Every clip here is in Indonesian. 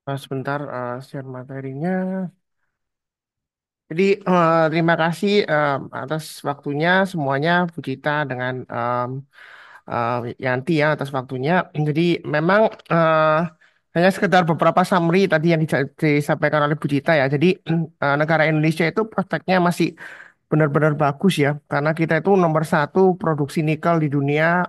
Sebentar, share materinya. Jadi, terima kasih atas waktunya semuanya, Bu Cita dengan eh, Yanti ya atas waktunya. Jadi, memang hanya sekedar beberapa summary tadi yang disampaikan oleh Bu Cita ya. Jadi, negara Indonesia itu prospeknya masih benar-benar bagus ya, karena kita itu nomor satu produksi nikel di dunia,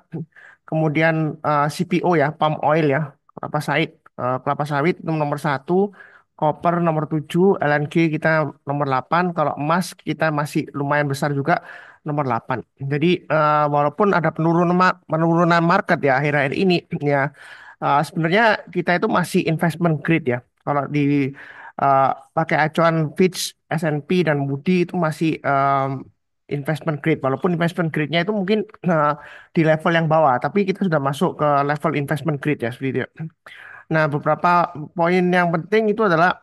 kemudian CPO ya, palm oil ya, kelapa sawit, kelapa sawit itu nomor satu, koper nomor 7, LNG kita nomor 8, kalau emas kita masih lumayan besar juga nomor 8. Jadi walaupun ada penurunan market ya akhir-akhir ini ya, sebenarnya kita itu masih investment grade ya. Kalau di eh, pakai acuan Fitch, S&P dan Moody itu masih investment grade. Walaupun investment grade-nya itu mungkin di level yang bawah, tapi kita sudah masuk ke level investment grade ya seperti itu. Nah, beberapa poin yang penting itu adalah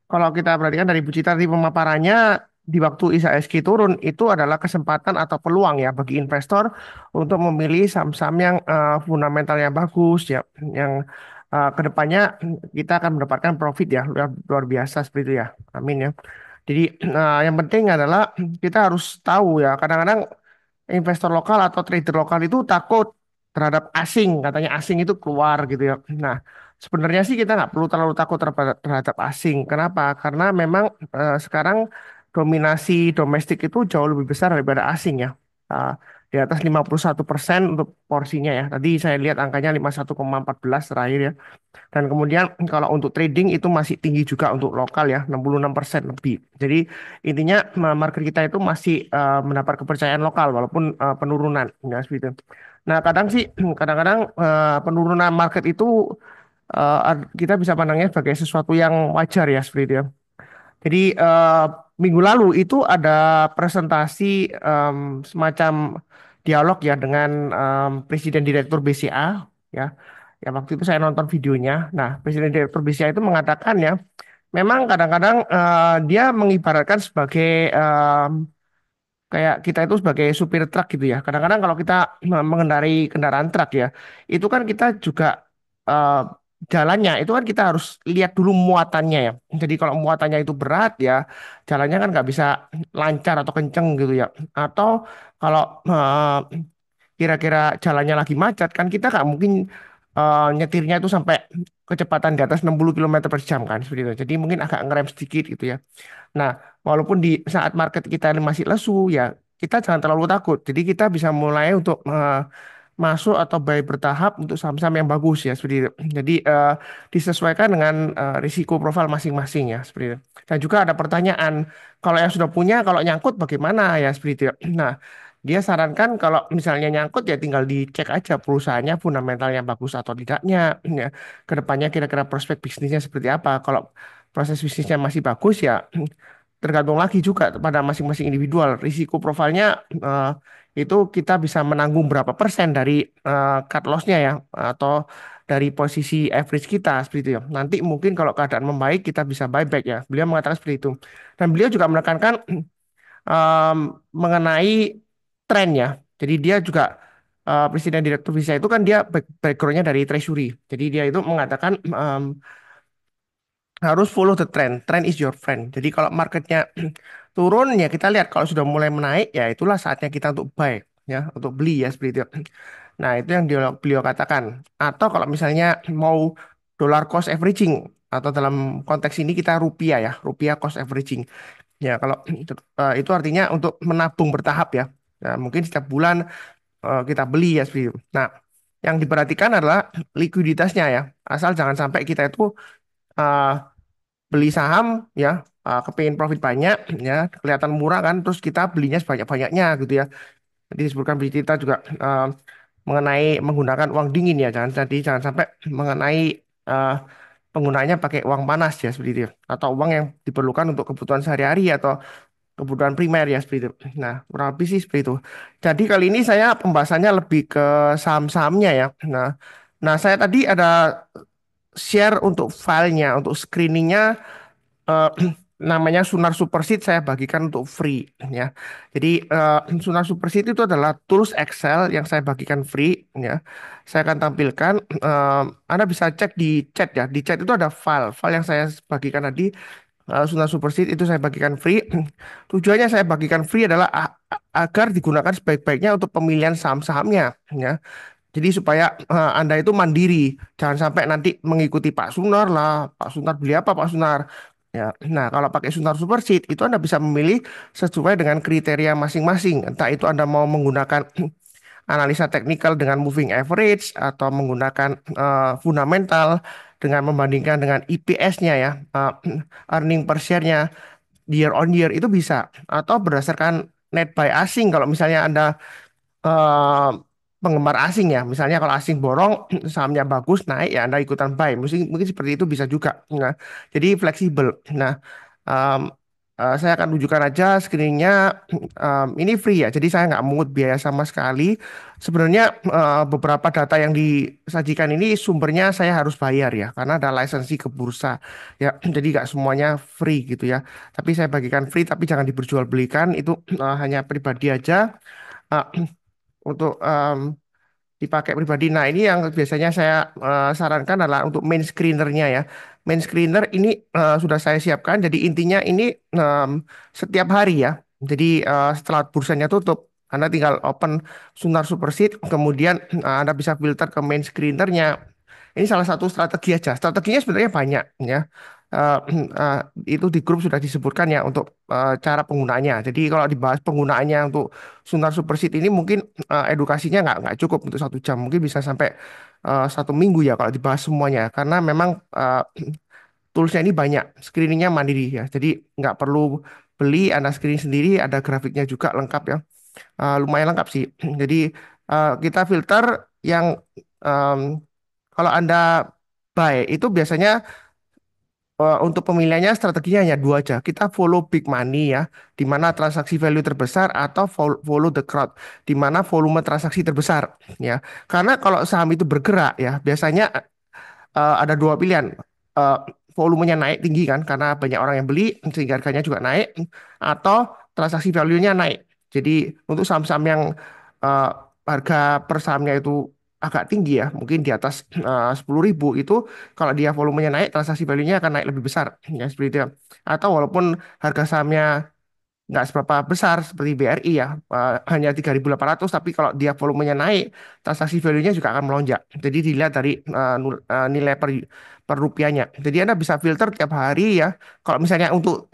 kalau kita perhatikan dari Bu Cita di pemaparannya di waktu IHSG turun itu adalah kesempatan atau peluang ya bagi investor untuk memilih saham-saham yang fundamentalnya bagus ya, yang kedepannya kita akan mendapatkan profit ya luar biasa seperti itu ya. Amin ya. Jadi yang penting adalah kita harus tahu ya, kadang-kadang investor lokal atau trader lokal itu takut terhadap asing, katanya asing itu keluar gitu ya. Nah, sebenarnya sih kita nggak perlu terlalu takut terhadap asing. Kenapa? Karena memang sekarang dominasi domestik itu jauh lebih besar daripada asing ya. Uh, di atas 51% untuk porsinya ya. Tadi saya lihat angkanya 51,14 terakhir ya. Dan kemudian kalau untuk trading itu masih tinggi juga untuk lokal ya, 66% lebih. Jadi intinya market kita itu masih mendapat kepercayaan lokal walaupun penurunan ya seperti itu. Nah, kadang sih kadang-kadang penurunan market itu kita bisa pandangnya sebagai sesuatu yang wajar ya seperti itu ya. Jadi minggu lalu itu ada presentasi semacam dialog ya dengan Presiden Direktur BCA ya. Ya waktu itu saya nonton videonya. Nah, Presiden Direktur BCA itu mengatakan ya, memang kadang-kadang dia mengibaratkan sebagai kayak kita itu sebagai supir truk gitu ya. Kadang-kadang kalau kita mengendarai kendaraan truk ya, itu kan kita juga eh, jalannya itu kan kita harus lihat dulu muatannya ya. Jadi kalau muatannya itu berat ya, jalannya kan nggak bisa lancar atau kenceng gitu ya. Atau kalau kira-kira jalannya lagi macet kan kita nggak mungkin nyetirnya itu sampai kecepatan di atas 60 kilometer per jam kan seperti itu. Jadi mungkin agak ngerem sedikit gitu ya. Nah, walaupun di saat market kita ini masih lesu, ya kita jangan terlalu takut. Jadi kita bisa mulai untuk masuk atau buy bertahap untuk saham-saham yang bagus ya seperti itu. Jadi disesuaikan dengan risiko profil masing-masing ya seperti itu. Dan juga ada pertanyaan, kalau yang sudah punya, kalau nyangkut bagaimana ya seperti itu. Nah, dia sarankan kalau misalnya nyangkut ya tinggal dicek aja perusahaannya fundamentalnya bagus atau tidaknya ya. Kedepannya kira-kira prospek bisnisnya seperti apa. Kalau proses bisnisnya masih bagus ya tergantung lagi juga pada masing-masing individual. Risiko profilnya itu kita bisa menanggung berapa persen dari cut loss-nya ya atau dari posisi average kita seperti itu ya. Nanti mungkin kalau keadaan membaik kita bisa buyback ya. Beliau mengatakan seperti itu. Dan beliau juga menekankan em, mengenai tren ya. Jadi dia juga Presiden Direktur Visa itu kan dia background-nya dari Treasury. Jadi dia itu mengatakan harus follow the trend. Trend is your friend. Jadi kalau marketnya turun ya kita lihat kalau sudah mulai menaik ya itulah saatnya kita untuk buy ya, untuk beli ya seperti itu. Nah, itu yang beliau katakan. Atau kalau misalnya mau dollar cost averaging atau dalam konteks ini kita rupiah ya, rupiah cost averaging. Ya, kalau itu artinya untuk menabung bertahap ya. Nah, mungkin setiap bulan kita beli ya seperti itu. Nah, yang diperhatikan adalah likuiditasnya ya. Asal jangan sampai kita itu eh, beli saham ya, kepingin profit banyak ya, kelihatan murah kan, terus kita belinya sebanyak-banyaknya gitu ya. Jadi disebutkan berita juga mengenai menggunakan uang dingin ya, jangan sampai mengenai eh, penggunaannya pakai uang panas ya seperti itu, atau uang yang diperlukan untuk kebutuhan sehari-hari atau kebutuhan primer ya seperti itu. Nah, kurang lebih sih seperti itu. Jadi kali ini saya pembahasannya lebih ke saham-sahamnya ya. Nah, nah saya tadi ada share untuk filenya, untuk screeningnya namanya Sunar Superseed saya bagikan untuk free ya. Jadi Sunar Superseed itu adalah tools Excel yang saya bagikan free ya. Saya akan tampilkan, Anda bisa cek di chat ya. Di chat itu ada file yang saya bagikan tadi, Sunar Superseed itu saya bagikan free. Tujuannya saya bagikan free adalah agar digunakan sebaik-baiknya untuk pemilihan saham-sahamnya ya. Jadi supaya Anda itu mandiri, jangan sampai nanti mengikuti Pak Sunar lah, Pak Sunar beli apa Pak Sunar. Ya, nah kalau pakai Sunar Superseed itu Anda bisa memilih sesuai dengan kriteria masing-masing. Entah itu Anda mau menggunakan analisa teknikal dengan moving average atau menggunakan fundamental dengan membandingkan dengan EPS-nya ya, earning per share-nya year on year itu bisa, atau berdasarkan net buy asing kalau misalnya Anda eh, penggemar asing ya. Misalnya kalau asing borong, sahamnya bagus naik ya Anda ikutan buy. Mungkin mungkin seperti itu bisa juga. Nah, jadi fleksibel. Nah, em, saya akan tunjukkan aja screeningnya. Ini free ya, jadi saya nggak mungut biaya sama sekali. Sebenarnya beberapa data yang disajikan ini sumbernya saya harus bayar ya, karena ada lisensi ke bursa ya. Jadi nggak semuanya free gitu ya. Tapi saya bagikan free, tapi jangan diperjualbelikan. Itu hanya pribadi aja. Eh, untuk dipakai pribadi. Nah, ini yang biasanya saya sarankan adalah untuk main screenernya ya. Main screener ini sudah saya siapkan. Jadi intinya ini setiap hari ya. Jadi setelah bursanya tutup, Anda tinggal open Sunar Superseed, kemudian Anda bisa filter ke main screenernya. Ini salah satu strategi aja. Strateginya sebenarnya banyak ya. Eh, eh, itu di grup sudah disebutkan ya untuk cara penggunaannya. Jadi kalau dibahas penggunaannya untuk Sunar Superseed ini mungkin edukasinya nggak cukup untuk 1 jam. Mungkin bisa sampai 1 minggu ya kalau dibahas semuanya. Karena memang toolsnya ini banyak. Screeningnya mandiri ya. Jadi nggak perlu beli, Anda screening sendiri. Ada grafiknya juga lengkap ya. Lumayan lengkap sih. Jadi kita filter yang em, kalau Anda buy itu biasanya untuk pemilihannya strateginya hanya dua aja. Kita follow big money ya, di mana transaksi value terbesar, atau follow the crowd, di mana volume transaksi terbesar ya. Karena kalau saham itu bergerak ya, biasanya ada dua pilihan. Eh, Volumenya naik tinggi kan, karena banyak orang yang beli sehingga harganya juga naik, atau transaksi value-nya naik. Jadi untuk saham-saham yang eh, harga per sahamnya itu agak tinggi ya, mungkin di atas 10.000 itu, kalau dia volumenya naik, transaksi value-nya akan naik lebih besar ya seperti itu ya. Atau walaupun harga sahamnya nggak seberapa besar seperti BRI ya, hanya 3.800, tapi kalau dia volumenya naik, transaksi value-nya juga akan melonjak. Jadi dilihat dari nilai per rupiahnya. Jadi Anda bisa filter tiap hari ya. Kalau misalnya untuk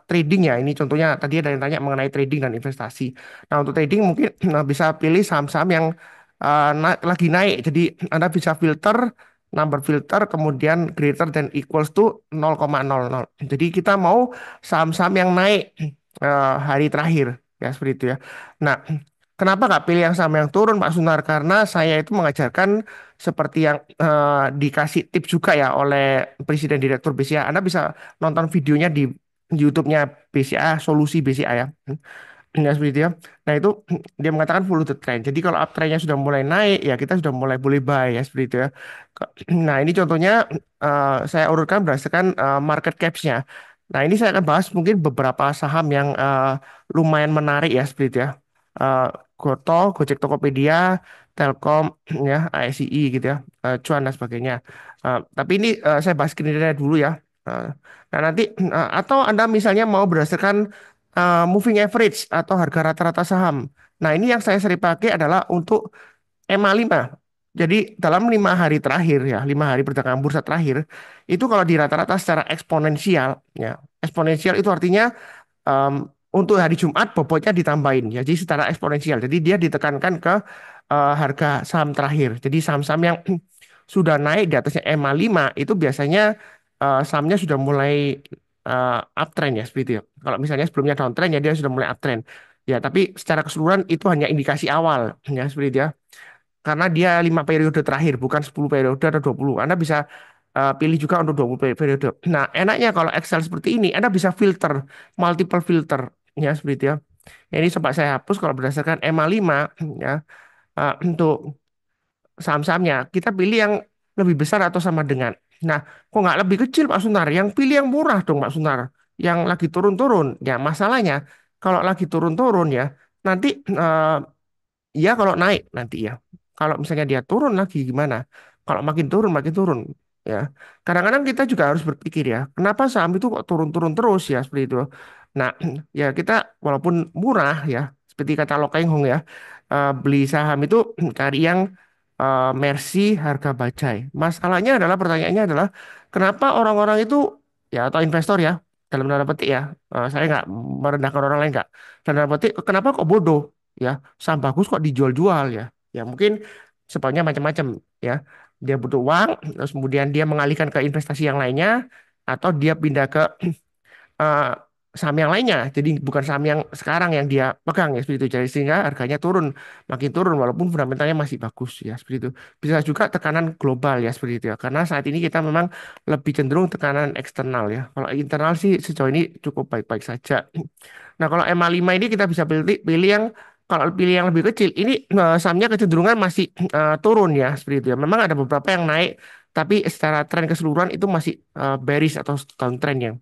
trading ya, ini contohnya tadi ada yang tanya mengenai trading dan investasi. Nah, untuk trading mungkin bisa pilih saham-saham yang lagi naik. Jadi Anda bisa filter, number filter, kemudian greater than equals to 0,00. Jadi kita mau saham-saham yang naik hari terakhir ya seperti itu ya. Nah, kenapa nggak pilih yang sama yang turun Pak Sunar? Karena saya itu mengajarkan seperti yang dikasih tips juga ya oleh Presiden Direktur BCA. Anda bisa nonton videonya di YouTube-nya BCA, Solusi BCA ya. Ya seperti itu ya. Nah itu dia mengatakan follow the trend. Jadi kalau uptrendnya sudah mulai naik, ya kita sudah mulai boleh buy ya seperti itu ya. Nah ini contohnya saya urutkan berdasarkan market caps-nya. Nah ini saya akan bahas mungkin beberapa saham yang lumayan menarik ya seperti itu ya. Eh, Goto, Gojek Tokopedia, Telkom, ya, ASI gitu ya, Cuan dan sebagainya. Tapi ini saya bahas kinerjanya dulu ya. Eh, nah nanti atau Anda misalnya mau berdasarkan moving average atau harga rata-rata saham. Nah, ini yang saya sering pakai adalah untuk MA5. Jadi dalam 5 hari terakhir ya, 5 hari perdagangan bursa terakhir, itu kalau di rata-rata secara eksponensial, ya, eksponensial itu artinya em, untuk hari Jumat bobotnya ditambahin, ya, jadi secara eksponensial. Jadi dia ditekankan ke harga saham terakhir. Jadi saham-saham yang sudah naik di atasnya MA5 itu biasanya sahamnya sudah mulai uptrend ya seperti itu ya. Kalau misalnya sebelumnya downtrend ya dia sudah mulai uptrend. Ya, tapi secara keseluruhan itu hanya indikasi awal ya seperti itu ya. Karena dia 5 periode terakhir, bukan 10 periode atau 20. Anda bisa pilih juga untuk 20 periode. Nah, enaknya kalau Excel seperti ini, Anda bisa filter, multiple filter ya seperti itu ya. Ya, ini coba saya hapus kalau berdasarkan MA5 ya, untuk saham-sahamnya. Kita pilih yang lebih besar atau sama dengan. Nah, kok nggak lebih kecil Pak Sunar? Yang pilih yang murah dong Pak Sunar. yang lagi turun-turun. Ya, masalahnya kalau lagi turun-turun ya, nanti eh, iya kalau naik nanti ya. Kalau misalnya dia turun lagi gimana? Kalau makin turun ya. Kadang-kadang kita juga harus berpikir ya, kenapa saham itu kok turun-turun terus ya seperti itu. Nah, ya kita walaupun murah ya, seperti kata Lo Keng Hong ya, beli saham itu cari yang Mercy harga bajai. Masalahnya adalah pertanyaannya adalah kenapa orang-orang itu ya atau investor ya dalam tanda petik ya, saya nggak merendahkan orang lain nggak. Dalam tanda petik kenapa kok bodoh? Ya saham bagus kok dijual-jual ya. Ya mungkin sebabnya macam-macam ya. Dia butuh uang, terus kemudian dia mengalihkan ke investasi yang lainnya, atau dia pindah ke eh, saham yang lainnya. Jadi bukan saham yang sekarang yang dia pegang ya seperti itu. Jadi sehingga harganya turun, makin turun walaupun fundamentalnya masih bagus ya seperti itu. Bisa juga tekanan global ya seperti itu ya. Karena saat ini kita memang lebih cenderung tekanan eksternal ya. Kalau internal sih sejauh ini cukup baik-baik saja. Nah, kalau MA5 ini kita bisa pilih yang kalau pilih yang lebih kecil, ini sahamnya kecenderungan masih turun ya seperti itu ya. Memang ada beberapa yang naik, tapi secara tren keseluruhan itu masih bearish atau downtrend ya.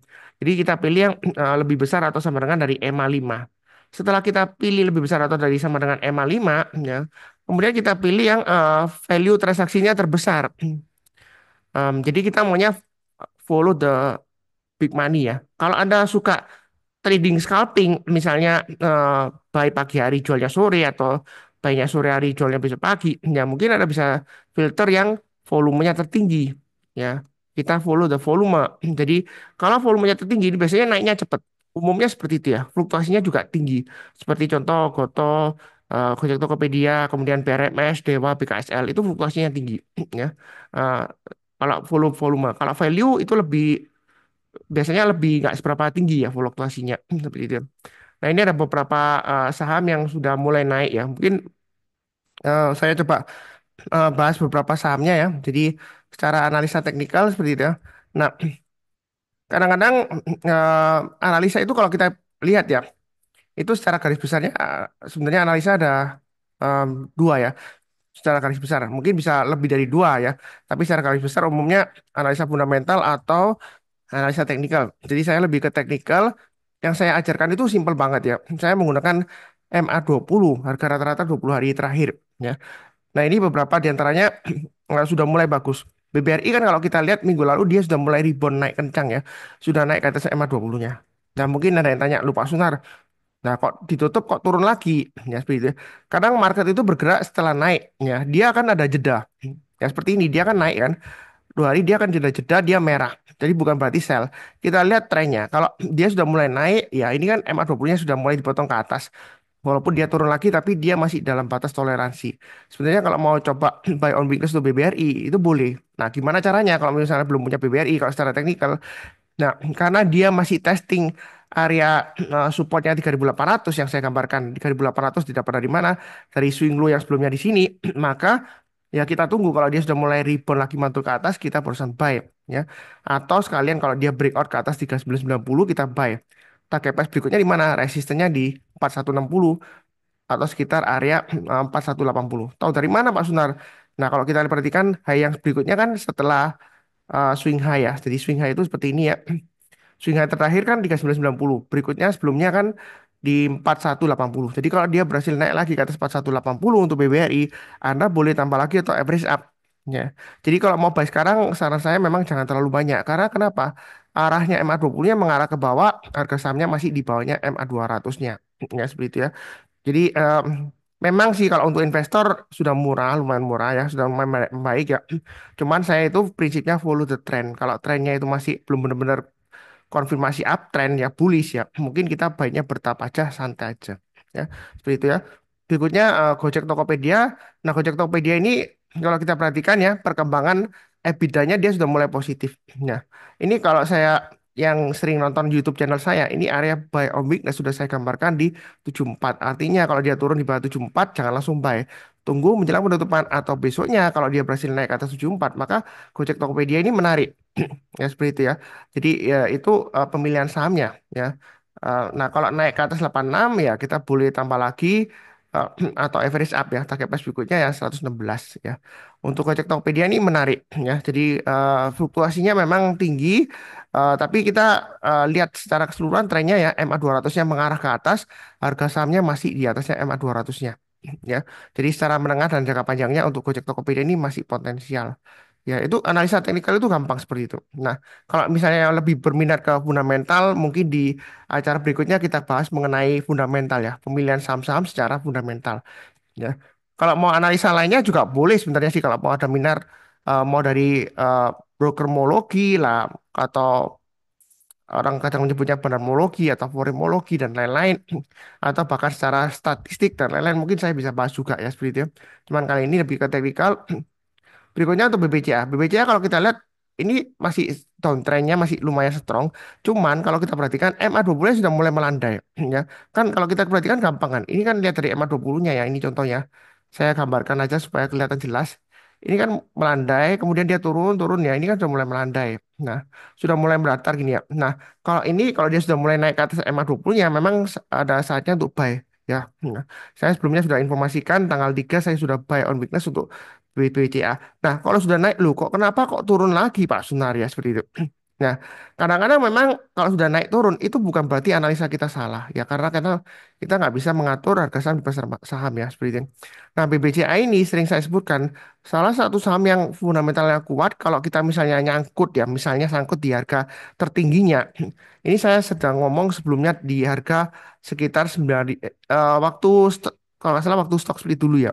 Jadi kita pilih yang lebih besar atau sama dengan dari EMA 5. Setelah kita pilih lebih besar atau dari sama dengan EMA 5 ya, kemudian kita pilih yang value transaksinya terbesar. Jadi kita maunya follow the big money ya. Kalau Anda suka trading scalping, misalnya buy pagi hari jualnya sore atau buynya sore hari jualnya besok pagi, ya mungkin Anda bisa filter yang volumenya tertinggi. Ya, kita follow the volume. Jadi kalau volumenya tertinggi, ini biasanya naiknya cepat. Umumnya seperti itu ya. Fluktuasinya juga tinggi. Seperti contoh Goto, Gojek Tokopedia, kemudian BRMS, Dewa, BKSL itu fluktuasinya tinggi. Ya. Eh, kalau volume, kalau value itu lebih biasanya lebih nggak seberapa tinggi ya fluktuasinya seperti itu. Nah ini ada beberapa saham yang sudah mulai naik ya. Mungkin saya coba bahas beberapa sahamnya ya. Jadi secara analisa teknikal seperti itu ya. Nah kadang-kadang analisa itu kalau kita lihat ya, itu secara garis besarnya sebenarnya analisa ada em, dua ya. Secara garis besar mungkin bisa lebih dari dua ya. Tapi secara garis besar umumnya analisa fundamental atau analisa teknikal. Jadi saya lebih ke teknikal. Yang saya ajarkan itu simpel banget ya. Saya menggunakan MA20, harga rata-rata 20 hari terakhir. Ya. Nah ini beberapa di antaranya sudah mulai bagus. BBRI kan kalau kita lihat minggu lalu dia sudah mulai rebound naik kencang ya. Sudah naik ke atas MA20-nya. Nah mungkin ada yang tanya, lupa Sunar. Nah kok ditutup kok turun lagi? Ya seperti itu. Kadang market itu bergerak setelah naik. Ya, dia kan ada jeda. Ya seperti ini, dia kan naik kan. 2 hari dia akan jeda-jeda dia merah. Jadi bukan berarti sell. Kita lihat trennya. Kalau dia sudah mulai naik, ya ini kan MA20-nya sudah mulai dipotong ke atas. Walaupun dia turun lagi, tapi dia masih dalam batas toleransi. Sebenarnya kalau mau coba buy on weakness untuk BBRI, itu boleh. Nah, gimana caranya kalau misalnya belum punya BBRI, kalau secara teknikal? Nah, karena dia masih testing area supportnya 3.800 yang saya gambarkan. 3.800 didapat dari mana? Dari swing low yang sebelumnya di sini. Maka ya kita tunggu kalau dia sudah mulai rebound lagi mantul ke atas kita barusan buy ya. Atau sekalian kalau dia breakout ke atas 3990 kita buy. Target price berikutnya di mana? Resistennya di 4160 atau sekitar area 4180. Tahu dari mana Pak Sunar? Nah, kalau kita perhatikan high yang berikutnya kan setelah swing high ya. Jadi swing high itu seperti ini ya. Swing high terakhir kan 3990. Berikutnya sebelumnya kan di 4180. Jadi kalau dia berhasil naik lagi ke atas 4180 untuk BBRI, Anda boleh tambah lagi atau average up. Ya. Jadi kalau mau buy sekarang, saran saya memang jangan terlalu banyak. Karena kenapa? Arahnya MA20-nya mengarah ke bawah, harga sahamnya masih di bawahnya MA200-nya. Ya, seperti itu ya. Jadi memang sih kalau untuk investor sudah murah, lumayan murah ya, sudah lumayan baik ya. Cuman saya itu prinsipnya follow the trend. Kalau trennya itu masih belum benar-benar konfirmasi uptrend ya bullish ya mungkin kita baiknya bertahap aja santai aja ya seperti itu ya berikutnya Gojek Tokopedia. Nah Gojek Tokopedia ini kalau kita perhatikan ya perkembangan EBITDA-nya dia sudah mulai positif. Nah ini kalau saya yang sering nonton YouTube channel saya ini area buy on weakness sudah saya gambarkan di 74. Artinya kalau dia turun di bawah 74 jangan langsung buy, tunggu menjelang penutupan atau besoknya kalau dia berhasil naik ke atas 74 maka Gojek Tokopedia ini menarik ya seperti itu ya. Jadi ya itu pemilihan sahamnya ya. Nah kalau naik ke atas 86 ya kita boleh tambah lagi eh, atau average up ya, target price berikutnya ya 116 ya. Untuk Gojek Tokopedia ini menarik ya. Jadi fluktuasinya memang tinggi, tapi kita lihat secara keseluruhan trennya ya MA200-nya mengarah ke atas, harga sahamnya masih di atasnya MA200-nya ya. Jadi secara menengah dan jangka panjangnya untuk Gojek Tokopedia ini masih potensial. Ya, itu analisa teknikal itu gampang seperti itu. Nah, kalau misalnya lebih berminat ke fundamental, mungkin di acara berikutnya kita bahas mengenai fundamental ya, pemilihan saham-saham secara fundamental ya. Kalau mau analisa lainnya juga boleh sebenarnya sih kalau mau ada minat mau dari eh, brokermologi lah atau orang kadang menyebutnya benamologi atau forimologi dan lain-lain atau bahkan secara statistik dan lain-lain mungkin saya bisa bahas juga ya seperti itu. Cuman kali ini lebih ke teknikal. Berikutnya untuk BBCA. BBCA kalau kita lihat ini masih downtrendnya masih lumayan strong. Cuman kalau kita perhatikan MA20 sudah mulai melandai ya. Kan kalau kita perhatikan gampang kan. Ini kan lihat dari MA20-nya ya. Ini contohnya. Saya gambarkan aja supaya kelihatan jelas. Ini kan melandai, kemudian dia turun, turun ya. Ini kan sudah mulai melandai. Nah, sudah mulai merata gini ya. Nah, kalau dia sudah mulai naik ke atas MA20-nya, memang ada saatnya untuk buy ya. Nah, saya sebelumnya sudah informasikan tanggal 3 saya sudah buy on weakness untuk BBCA. Nah, kalau sudah naik, loh kok kenapa kok turun lagi Pak Sunaria seperti itu? Nah, kadang-kadang memang kalau sudah naik turun itu bukan berarti analisa kita salah ya karena kita nggak bisa mengatur harga saham di pasar saham ya seperti itu. Nah, BBCA ini sering saya sebutkan salah satu saham yang fundamentalnya kuat kalau kita misalnya nyangkut ya, misalnya sangkut di harga tertingginya. Ini saya sedang ngomong sebelumnya di harga sekitar 9 waktu kalau nggak salah waktu stok split dulu ya.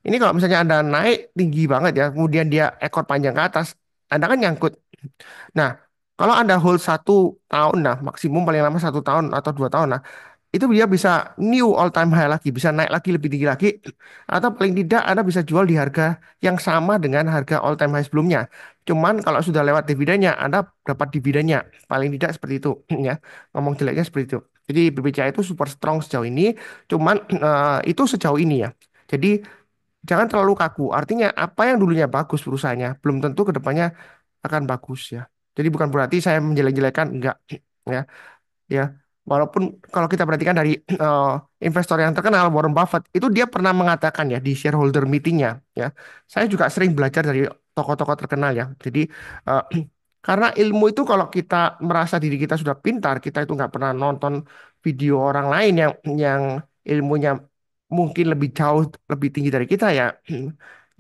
Ini kalau misalnya Anda naik tinggi banget ya, kemudian dia ekor panjang ke atas, Anda kan nyangkut. Nah, kalau Anda hold 1 tahun, nah maksimum paling lama 1 tahun atau 2 tahun, nah itu dia bisa new all time high lagi, bisa naik lagi lebih tinggi lagi, atau paling tidak Anda bisa jual di harga yang sama dengan harga all time high sebelumnya. Cuman kalau sudah lewat dividennya, Anda dapat dividennya, paling tidak seperti itu, ya. Ngomong jeleknya seperti itu. Jadi BBCA itu super strong sejauh ini, cuman itu sejauh ini ya. Jadi jangan terlalu kaku. Artinya apa yang dulunya bagus perusahaannya belum tentu kedepannya akan bagus ya. Jadi bukan berarti saya menjelek-jelekan enggak ya. Ya. Walaupun kalau kita perhatikan dari investor yang terkenal Warren Buffett itu dia pernah mengatakan ya di shareholder meetingnya ya. Saya juga sering belajar dari tokoh-tokoh terkenal ya. Jadi eh, karena ilmu itu kalau kita merasa diri kita sudah pintar, kita itu nggak pernah nonton video orang lain yang ilmunya mungkin lebih jauh lebih tinggi dari kita ya.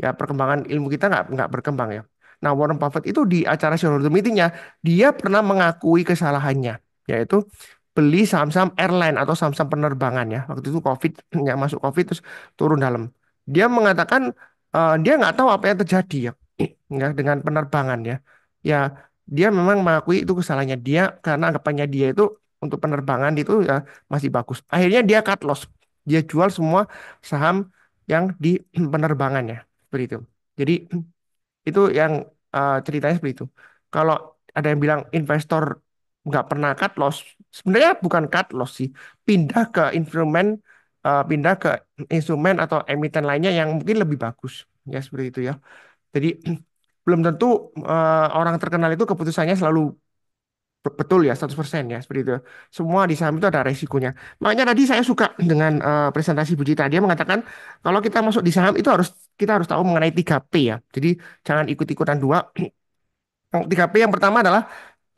Ya perkembangan ilmu kita nggak berkembang ya. Nah Warren Buffett itu di acara shareholder meetingnya dia pernah mengakui kesalahannya yaitu beli saham-saham airline atau saham-saham penerbangan ya. Waktu itu COVID, ya masuk COVID terus turun dalam. Dia mengatakan dia nggak tahu apa yang terjadi ya, ya dengan penerbangan ya. Ya dia memang mengakui itu kesalahannya dia karena anggapannya dia itu untuk penerbangan itu ya masih bagus. Akhirnya dia cut loss. Dia jual semua saham yang di penerbangannya seperti itu. Jadi itu yang ceritanya seperti itu. Kalau ada yang bilang investor nggak pernah cut loss, sebenarnya bukan cut loss sih, pindah ke instrumen, pindah ke instrumen atau emiten lainnya yang mungkin lebih bagus, ya seperti itu ya. Jadi belum tentu orang terkenal itu keputusannya selalu betul ya 100% ya seperti itu. Semua di saham itu ada resikonya. Makanya tadi saya suka dengan presentasi Bu Cita. Dia mengatakan kalau kita masuk di saham itu kita harus tahu mengenai 3P ya. Jadi jangan ikut-ikutan dua. Yang 3P yang pertama adalah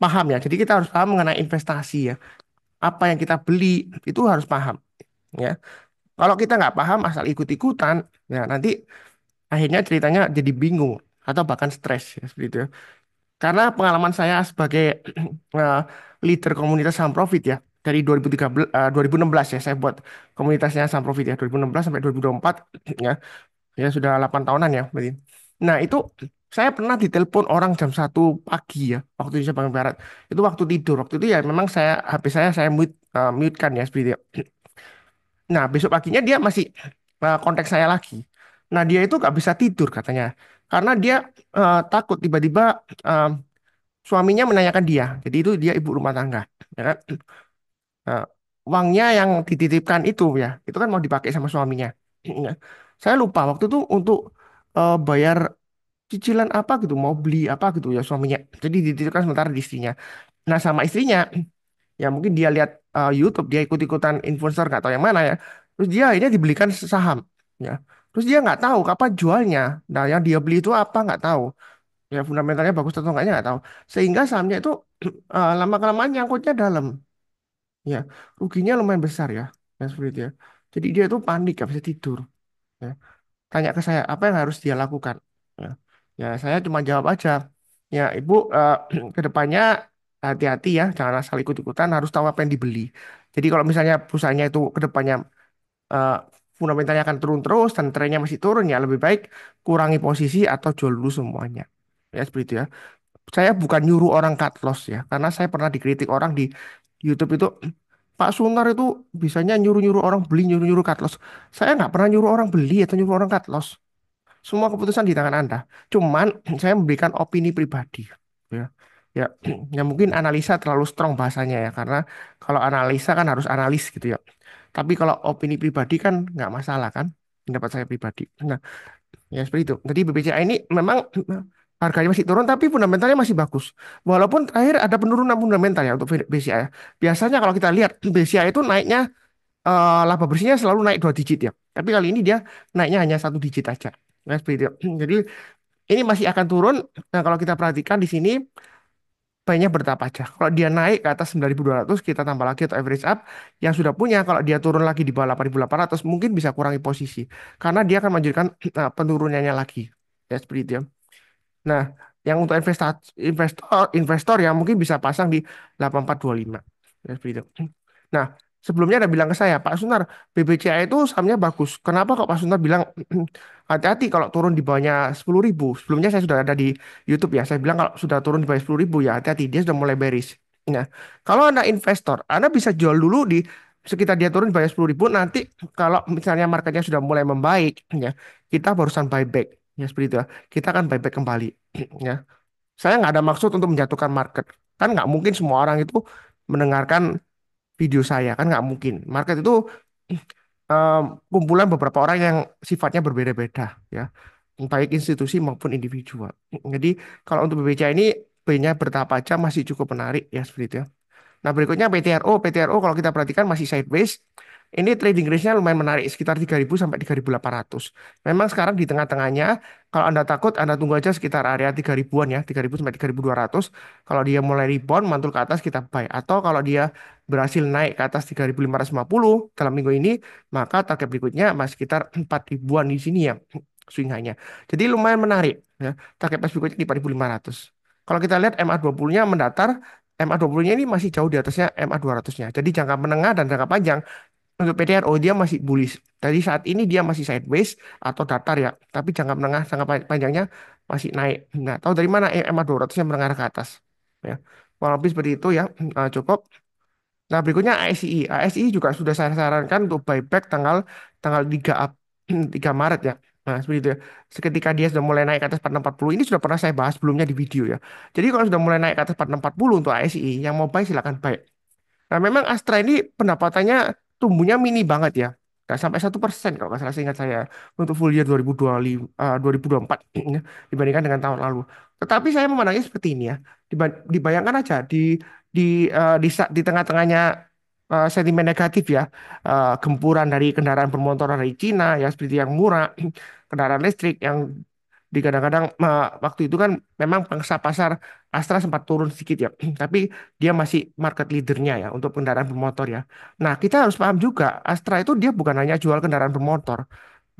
paham ya. Jadi kita harus paham mengenai investasi ya. Apa yang kita beli itu harus paham ya. Kalau kita nggak paham asal ikut-ikutan ya nanti akhirnya ceritanya jadi bingung atau bahkan stres ya seperti itu. Karena pengalaman saya sebagai eh, leader komunitas saham profit ya dari 2013 2016 ya saya buat komunitasnya saham profit ya 2016 sampai 2024 ya ya sudah 8 tahunan ya berarti. Nah, itu saya pernah ditelepon orang jam 1 pagi ya waktu Indonesia Bagian Barat. Itu waktu tidur. Waktu itu ya memang HP saya mute kan ya seperti itu. Nah, besok paginya dia masih kontak saya lagi. Nah, dia itu nggak bisa tidur katanya. Karena dia takut tiba-tiba eh, suaminya menanyakan dia. Jadi itu dia ibu rumah tangga. Ya kan? Nah, uangnya yang dititipkan itu kan mau dipakai sama suaminya. Ya. Saya lupa waktu itu untuk bayar cicilan apa gitu, mau beli apa gitu ya suaminya. Jadi dititipkan sementara di istrinya. Nah sama istrinya, ya mungkin dia lihat YouTube, dia ikut-ikutan influencer nggak tahu yang mana ya. Terus dia ini dibelikan saham, ya. Terus dia nggak tahu kapan jualnya. Nah, yang dia beli itu apa nggak tahu. Ya fundamentalnya bagus atau enggaknya nggak tahu. Sehingga sahamnya itu lama kelamaan nyangkutnya dalam, ya. Ruginya lumayan besar ya, ya seperti itu ya. Jadi dia itu panik, gak bisa tidur. Ya. Tanya ke saya apa yang harus dia lakukan. Ya, ya saya cuma jawab aja. Ya ibu, ke depannya hati-hati ya, jangan asal ikut-ikutan, harus tahu apa yang dibeli. Jadi kalau misalnya perusahaannya itu ke depannya eh, fundamentalnya akan turun terus dan trennya masih turun, ya lebih baik kurangi posisi atau jual dulu semuanya. Ya seperti itu ya. Saya bukan nyuruh orang cut loss ya, karena saya pernah dikritik orang di YouTube itu, Pak Sunar itu bisanya nyuruh-nyuruh orang beli, nyuruh-nyuruh cut loss. Saya nggak pernah nyuruh orang beli atau nyuruh orang cut loss. Semua keputusan di tangan Anda. Cuman saya memberikan opini pribadi. Ya, ya, ya mungkin analisa terlalu strong bahasanya ya, karena kalau analisa kan harus analis gitu ya. Tapi kalau opini pribadi kan nggak masalah kan, pendapat saya pribadi. Nah, ya seperti itu. Jadi BBCA ini memang harganya masih turun, tapi fundamentalnya masih bagus. Walaupun terakhir ada penurunan fundamental ya untuk BCA ya. Biasanya kalau kita lihat BCA itu naiknya, laba bersihnya selalu naik 2 digit ya. Tapi kali ini dia naiknya hanya 1 digit aja. Nah, seperti itu. Jadi ini masih akan turun. Nah, kalau kita perhatikan di sini baiknya bertahap aja. Kalau dia naik ke atas 9.200, kita tambah lagi atau average up yang sudah punya. Kalau dia turun lagi di bawah 8.800, mungkin bisa kurangi posisi. Karena dia akan menunjukkan penurunannya lagi. Ya, seperti itu ya. Nah, yang untuk investor, investor yang mungkin bisa pasang di 8425. Ya, seperti itu. Nah, sebelumnya ada bilang ke saya, Pak Sunar, BBCA itu sahamnya bagus. Kenapa kok Pak Sunar bilang hati-hati kalau turun di bawahnya 10.000? Sebelumnya saya sudah ada di YouTube ya. Saya bilang kalau sudah turun di bawah 10.000 ya hati-hati, dia sudah mulai bearish. Nah, kalau Anda investor, Anda bisa jual dulu di sekitar dia turun di bawah 10.000. Nanti kalau misalnya marketnya sudah mulai membaik, ya kita barusan buyback. Ya seperti itu ya. Kita akan buyback kembali. Ya, saya nggak ada maksud untuk menjatuhkan market. Kan nggak mungkin semua orang itu mendengarkan video saya, kan nggak mungkin. Market itu em, kumpulan beberapa orang yang sifatnya berbeda-beda, ya, baik institusi maupun individual. Jadi kalau untuk BBCA ini B-nya bertahap aja masih cukup menarik ya seperti itu ya. Nah, berikutnya PTRO. PTRO kalau kita perhatikan masih sideways. Ini trading range-nya lumayan menarik, sekitar 3.000 sampai 3.800. Memang sekarang di tengah-tengahnya, kalau Anda takut, Anda tunggu aja sekitar area 3.000-an ya, 3.000 sampai 3.200. Kalau dia mulai rebound, mantul ke atas, kita buy. Atau kalau dia berhasil naik ke atas 3.550 dalam minggu ini, maka target berikutnya masih sekitar 4.000-an di sini ya, swing high-nya. Jadi lumayan menarik ya, target price berikutnya di 4.500. Kalau kita lihat MA20-nya mendatar, MA20-nya ini masih jauh di atasnya MA200-nya. Jadi jangka menengah dan jangka panjang untuk PTRO dia masih bullish. Jadi saat ini dia masih sideways atau datar ya. Tapi jangka menengah, jangka panjangnya masih naik. Nah, tahu dari mana MA200 yang mengarah ke atas. Ya. Kurang lebih seperti itu ya. Cukup. Nah, berikutnya ASI. ASI juga sudah saya sarankan untuk buyback tanggal tanggal 3 3 Maret ya. Nah, seperti itu ya. Seketika dia sudah mulai naik ke atas 4640, ini sudah pernah saya bahas sebelumnya di video ya. Jadi kalau sudah mulai naik ke atas 4640 untuk ASI, yang mau buy silakan buy. Nah, memang Astra ini pendapatannya tumbuhnya mini banget ya. Nggak sampai 1% kalau nggak salah seingat saya untuk full year 2025, 2024 ya, dibandingkan dengan tahun lalu. Tetapi saya memandangnya seperti ini ya. Dibayangkan aja di di tengah-tengahnya sentimen negatif ya, gempuran dari kendaraan bermotor dari Cina ya seperti yang murah, kendaraan listrik yang di kadang-kadang waktu itu kan memang pangsa pasar Astra sempat turun sedikit ya, tapi dia masih market leadernya ya untuk kendaraan bermotor ya. Nah, kita harus paham juga Astra itu dia bukan hanya jual kendaraan bermotor.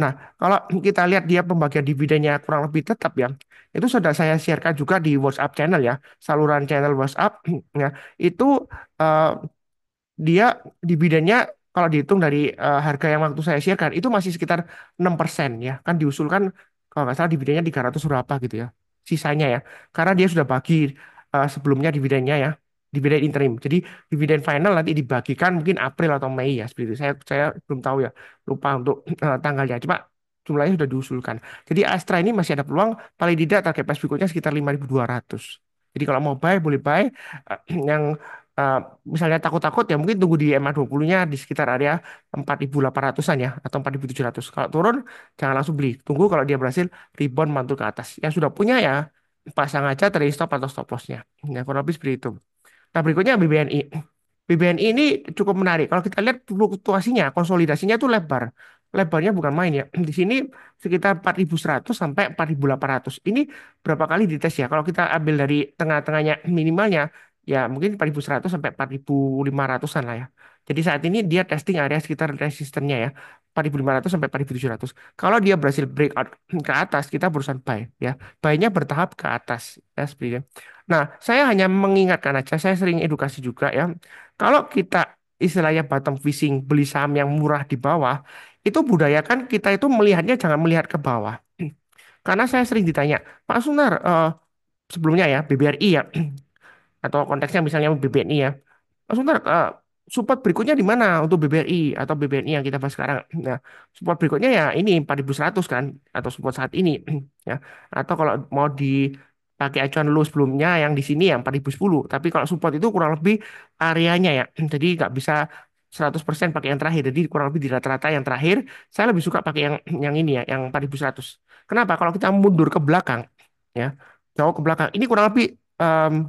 Nah, kalau kita lihat dia pembagian dividennya kurang lebih tetap ya, itu sudah saya sharekan juga di WhatsApp channel ya, saluran channel WhatsApp ya, itu eh, dia dividennya kalau dihitung dari harga yang waktu saya sharekan itu masih sekitar 6% ya. Kan diusulkan kalau nggak salah dividennya 300 berapa gitu ya. Sisanya ya. Karena dia sudah bagi sebelumnya dividennya ya. Dividen interim. Jadi dividen final nanti dibagikan mungkin April atau Mei ya seperti itu. Saya belum tahu ya. Lupa untuk tanggalnya. Cuma jumlahnya sudah diusulkan. Jadi Astra ini masih ada peluang paling tidak target price berikutnya sekitar 5.200. Jadi kalau mau buy boleh buy. Yang eh, misalnya takut-takut ya mungkin tunggu di MA20-nya di sekitar area 4.800-an ya atau 4.700. Kalau turun jangan langsung beli. Tunggu kalau dia berhasil rebound mantul ke atas. Yang sudah punya ya pasang aja trailing stop atau stop loss-nya. Ya kurang lebih seperti itu. Nah berikutnya BBNI. BBNI ini cukup menarik. Kalau kita lihat fluktuasinya, konsolidasinya itu lebar. Lebarnya bukan main ya. Di sini sekitar 4.100 sampai 4.800. Ini berapa kali dites ya? Kalau kita ambil dari tengah-tengahnya minimalnya, ya mungkin 4.100 sampai 4.500-an lah ya. Jadi saat ini dia testing area sekitar resistennya ya. 4.500 sampai 4.700. Kalau dia berhasil breakout ke atas, kita berusaha buy ya. Buy-nya bertahap ke atas ya seperti itu. Nah, saya hanya mengingatkan aja, saya sering edukasi juga ya. Kalau kita istilahnya bottom fishing, beli saham yang murah di bawah, itu budayakan kita itu melihatnya jangan melihat ke bawah. Karena saya sering ditanya, Pak Sunar, sebelumnya ya, BBRI ya, atau konteksnya misalnya BBNI ya. Sebentar, support berikutnya di mana untuk BBRI atau BBNI yang kita bahas sekarang? Nah, support berikutnya ya ini 4.100 kan, atau support saat ini ya. Atau kalau mau dipakai acuan lu sebelumnya yang di sini yang 4.010. Tapi kalau support itu kurang lebih areanya ya. Jadi nggak bisa 100% pakai yang terakhir. Jadi kurang lebih di rata-rata yang terakhir, saya lebih suka pakai yang ini ya, yang 4.100. Kenapa? Kalau kita mundur ke belakang ya, jauh ke belakang. Ini kurang lebih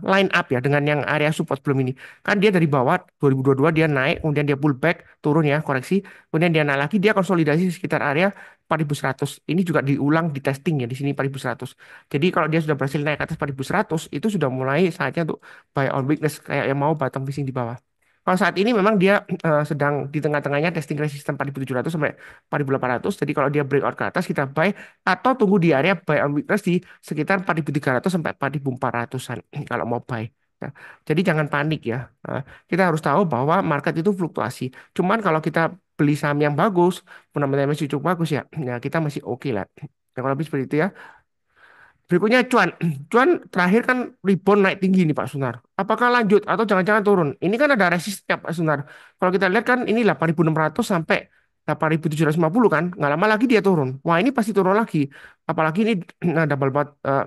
line up ya dengan yang area support sebelum ini. Kan dia dari bawah 2022 dia naik, kemudian dia pullback, turun ya, koreksi. Kemudian dia naik lagi, dia konsolidasi di sekitar area 4.100. Ini juga diulang di testing ya di sini 4.100. Jadi kalau dia sudah berhasil naik ke atas 4.100, itu sudah mulai saatnya untuk buy on weakness kayak yang mau bottom fishing di bawah. Kalau saat ini memang dia sedang di tengah-tengahnya testing resistance 4.700 sampai 4.800. Jadi kalau dia breakout ke atas kita buy atau tunggu di area buy on weakness di sekitar 4.300 sampai 4.400-an kalau mau buy. Ya. Jadi jangan panik ya. Kita harus tahu bahwa market itu fluktuasi. Cuman kalau kita beli saham yang bagus, fundamentalnya masih cukup bagus ya, ya kita masih oke lah. Ya, kalau lebih seperti itu ya. Berikutnya cuan. Cuan terakhir kan rebound naik tinggi nih Pak Sunar. Apakah lanjut atau jangan-jangan turun? Ini kan ada resistnya Pak Sunar. Kalau kita lihat kan ini 8.600 sampai 8.750 kan. Nggak lama lagi dia turun. Wah ini pasti turun lagi. Apalagi ini nah,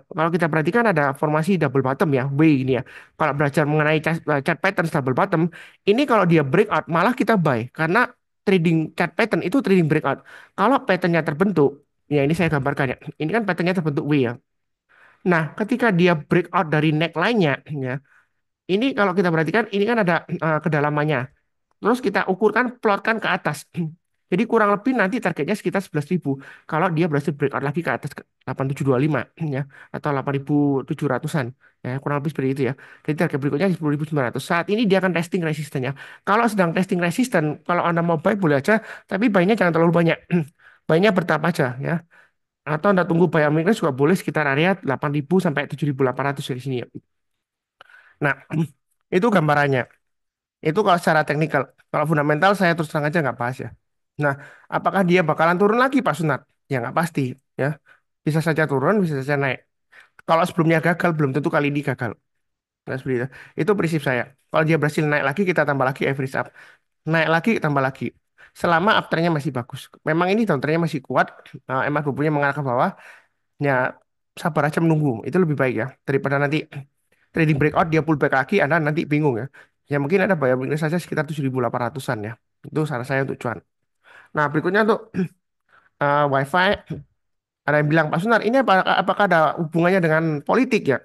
kalau kita perhatikan ada formasi double bottom ya. W ini ya. Kalau belajar mengenai chart pattern double bottom. Ini kalau dia breakout malah kita buy. Karena trading chart pattern itu trading breakout. Kalau patternnya terbentuk. Ya ini saya gambarkan ya. Ini kan patternnya terbentuk W ya. Nah, ketika dia breakout dari neckline-nya, ya, ini kalau kita perhatikan, ini kan ada kedalamannya. Terus kita ukurkan, plotkan ke atas. Jadi kurang lebih nanti targetnya sekitar 11.000. Kalau dia berhasil breakout lagi ke atas 8.725 ya, atau 8.700-an. Ya, kurang lebih seperti itu ya. Jadi target berikutnya 10.900. Saat ini dia akan testing resistennya. Kalau sedang testing resisten, kalau Anda mau buy boleh aja, tapi buy-nya jangan terlalu banyak. Buy-nya bertahap aja ya. Atau Anda tunggu buy Amerika juga boleh sekitar area 8.000 sampai 7.800 dari sini ya. Nah, itu gambarannya. Itu kalau secara teknikal. Kalau fundamental saya terus terang aja nggak bahas ya. Nah, apakah dia bakalan turun lagi Pak Sunat? Ya nggak pasti ya. Bisa saja turun, bisa saja naik. Kalau sebelumnya gagal, belum tentu kali ini gagal. Nah, seperti itu. Itu prinsip saya. Kalau dia berhasil naik lagi, kita tambah lagi average up. Naik lagi, tambah lagi. Selama uptrendnya masih bagus. Memang ini downtrendnya masih kuat. MA20-nya mengarah ke bawah. Ya, sabar aja menunggu. Itu lebih baik ya. Daripada nanti trading breakout dia pullback lagi, Anda nanti bingung ya. Ya mungkin ada bayar weakness saja sekitar 7.800-an ya. Itu saran saya untuk cuan. Nah, berikutnya untuk WiFi, ada yang bilang, Pak Sunar, ini apakah ada hubungannya dengan politik ya?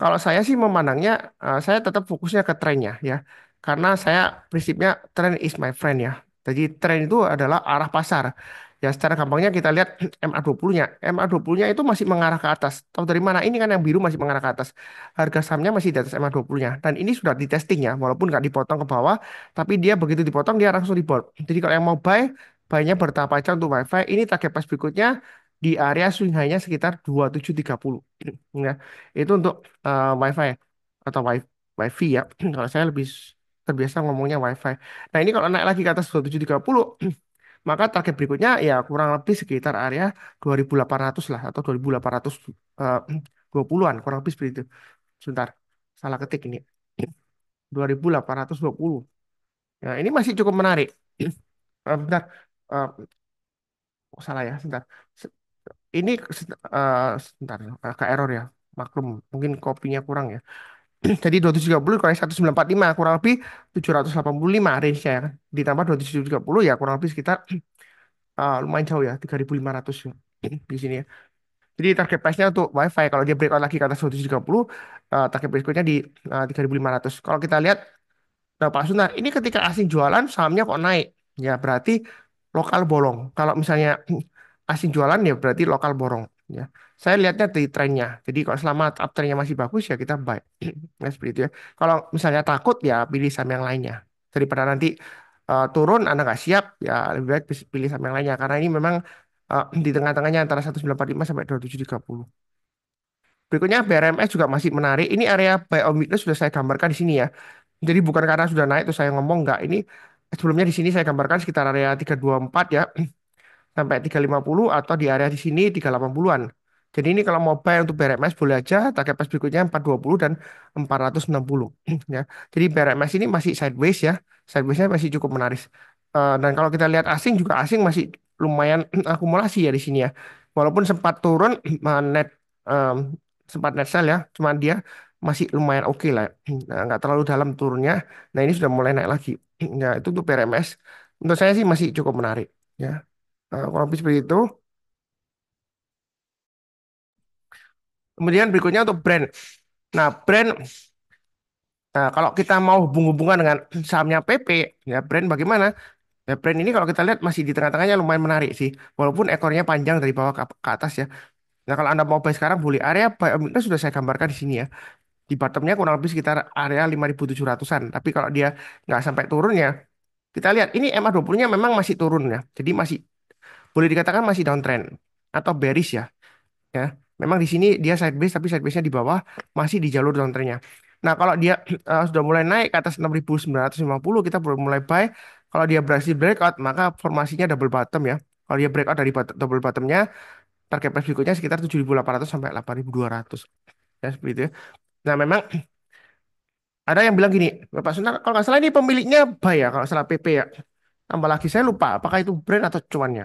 Kalau saya sih memandangnya, saya tetap fokusnya ke trennya ya. Karena saya prinsipnya trend is my friend ya. Jadi tren itu adalah arah pasar. Ya secara gampangnya kita lihat MA20-nya. MA20-nya itu masih mengarah ke atas. Tahu dari mana? Ini kan yang biru masih mengarah ke atas. Harga sahamnya masih di atas MA20-nya. Dan ini sudah di testing ya. Walaupun nggak dipotong ke bawah. Tapi dia begitu dipotong dia langsung rebound. Jadi kalau yang mau buy, buy-nya bertahap aja untuk WiFi. Ini target price berikutnya di area swing high-nya sekitar 2730. Ya, itu untuk WiFi atau WiFi ya. Kalau saya lebih terbiasa ngomongnya WiFi. Nah ini kalau naik lagi ke atas 2730, maka target berikutnya ya kurang lebih sekitar area 2.800 lah atau 2.820-an kurang lebih seperti itu. Sebentar, salah ketik ini. 2.820. Ya, ini masih cukup menarik. Bentar, Eh, oh, salah ya, sebentar. Se- Ini sebentar, agak error ya. Maklum, mungkin kopinya kurang ya. Jadi 2730 kurang 1945 kurang lebih 785 range-nya ya kan. Ditambah 2730 ya kurang lebih sekitar lumayan jauh ya 3.500 ya. Di sini ya. Jadi target price-nya untuk WiFi kalau dia breakout lagi ke atas 2730 target berikutnya di 3.500. Kalau kita lihat Nah, Pak Sunar, ini ketika asing jualan sahamnya kok naik? Ya berarti lokal bolong. Kalau misalnya asing jualan ya berarti lokal borong. Ya, saya lihatnya dari trennya. Jadi kalau selama uptrendnya masih bagus ya kita buy. Nah, seperti itu ya. Kalau misalnya takut ya pilih saham yang lainnya. Daripada nanti turun Anda nggak siap ya lebih baik pilih saham yang lainnya. Karena ini memang di tengah-tengahnya antara 1945 sampai 2730. Berikutnya BRMS juga masih menarik. Ini area buy on weakness sudah saya gambarkan di sini ya. Jadi bukan karena sudah naik terus saya ngomong nggak. Ini sebelumnya di sini saya gambarkan sekitar area 324 ya sampai 350 atau di area di sini 380-an. Jadi ini kalau mau buy untuk BRMS boleh aja target price berikutnya 420 dan 460 ya. Jadi BRMS ini masih sideways ya. Sidewaysnya masih cukup menarik. Dan kalau kita lihat asing juga asing masih lumayan akumulasi ya di sini ya. Walaupun sempat turun net em, sempat net sell ya, cuman dia masih lumayan oke lah. Nah, nggak terlalu dalam turunnya. Nah, ini sudah mulai naik lagi. Ya, itu untuk BRMS. Untuk saya sih masih cukup menarik ya. Kurang lebih seperti itu. Kemudian berikutnya untuk brand. Nah, brand, nah, kalau kita mau hubung-hubungan dengan sahamnya PP, ya brand bagaimana? Ya brand ini kalau kita lihat masih di tengah-tengahnya lumayan menarik sih. Walaupun ekornya panjang dari bawah ke atas ya. Nah, kalau Anda mau buy sekarang boleh. Area buy omnibus sudah saya gambarkan di sini ya. Di bottomnya kurang lebih sekitar area 5.700-an. Tapi kalau dia nggak sampai turun ya, kita lihat ini MA20-nya memang masih turun ya. Jadi masih boleh dikatakan masih downtrend atau bearish ya. Ya, memang di sini dia side base tapi side base-nya di bawah masih di jalur downtrend-nya. Nah, kalau dia sudah mulai naik ke atas 6.950 kita baru mulai buy. Kalau dia berhasil breakout maka formasinya double bottom ya. Kalau dia breakout dari double bottomnya target price berikutnya sekitar 7.800 sampai 8.200 ya seperti itu ya. Nah, memang ada yang bilang gini, Bapak Sunar, kalau nggak salah ini pemiliknya buy ya, kalau salah PP ya. Tambah lagi saya lupa apakah itu brand atau cuannya.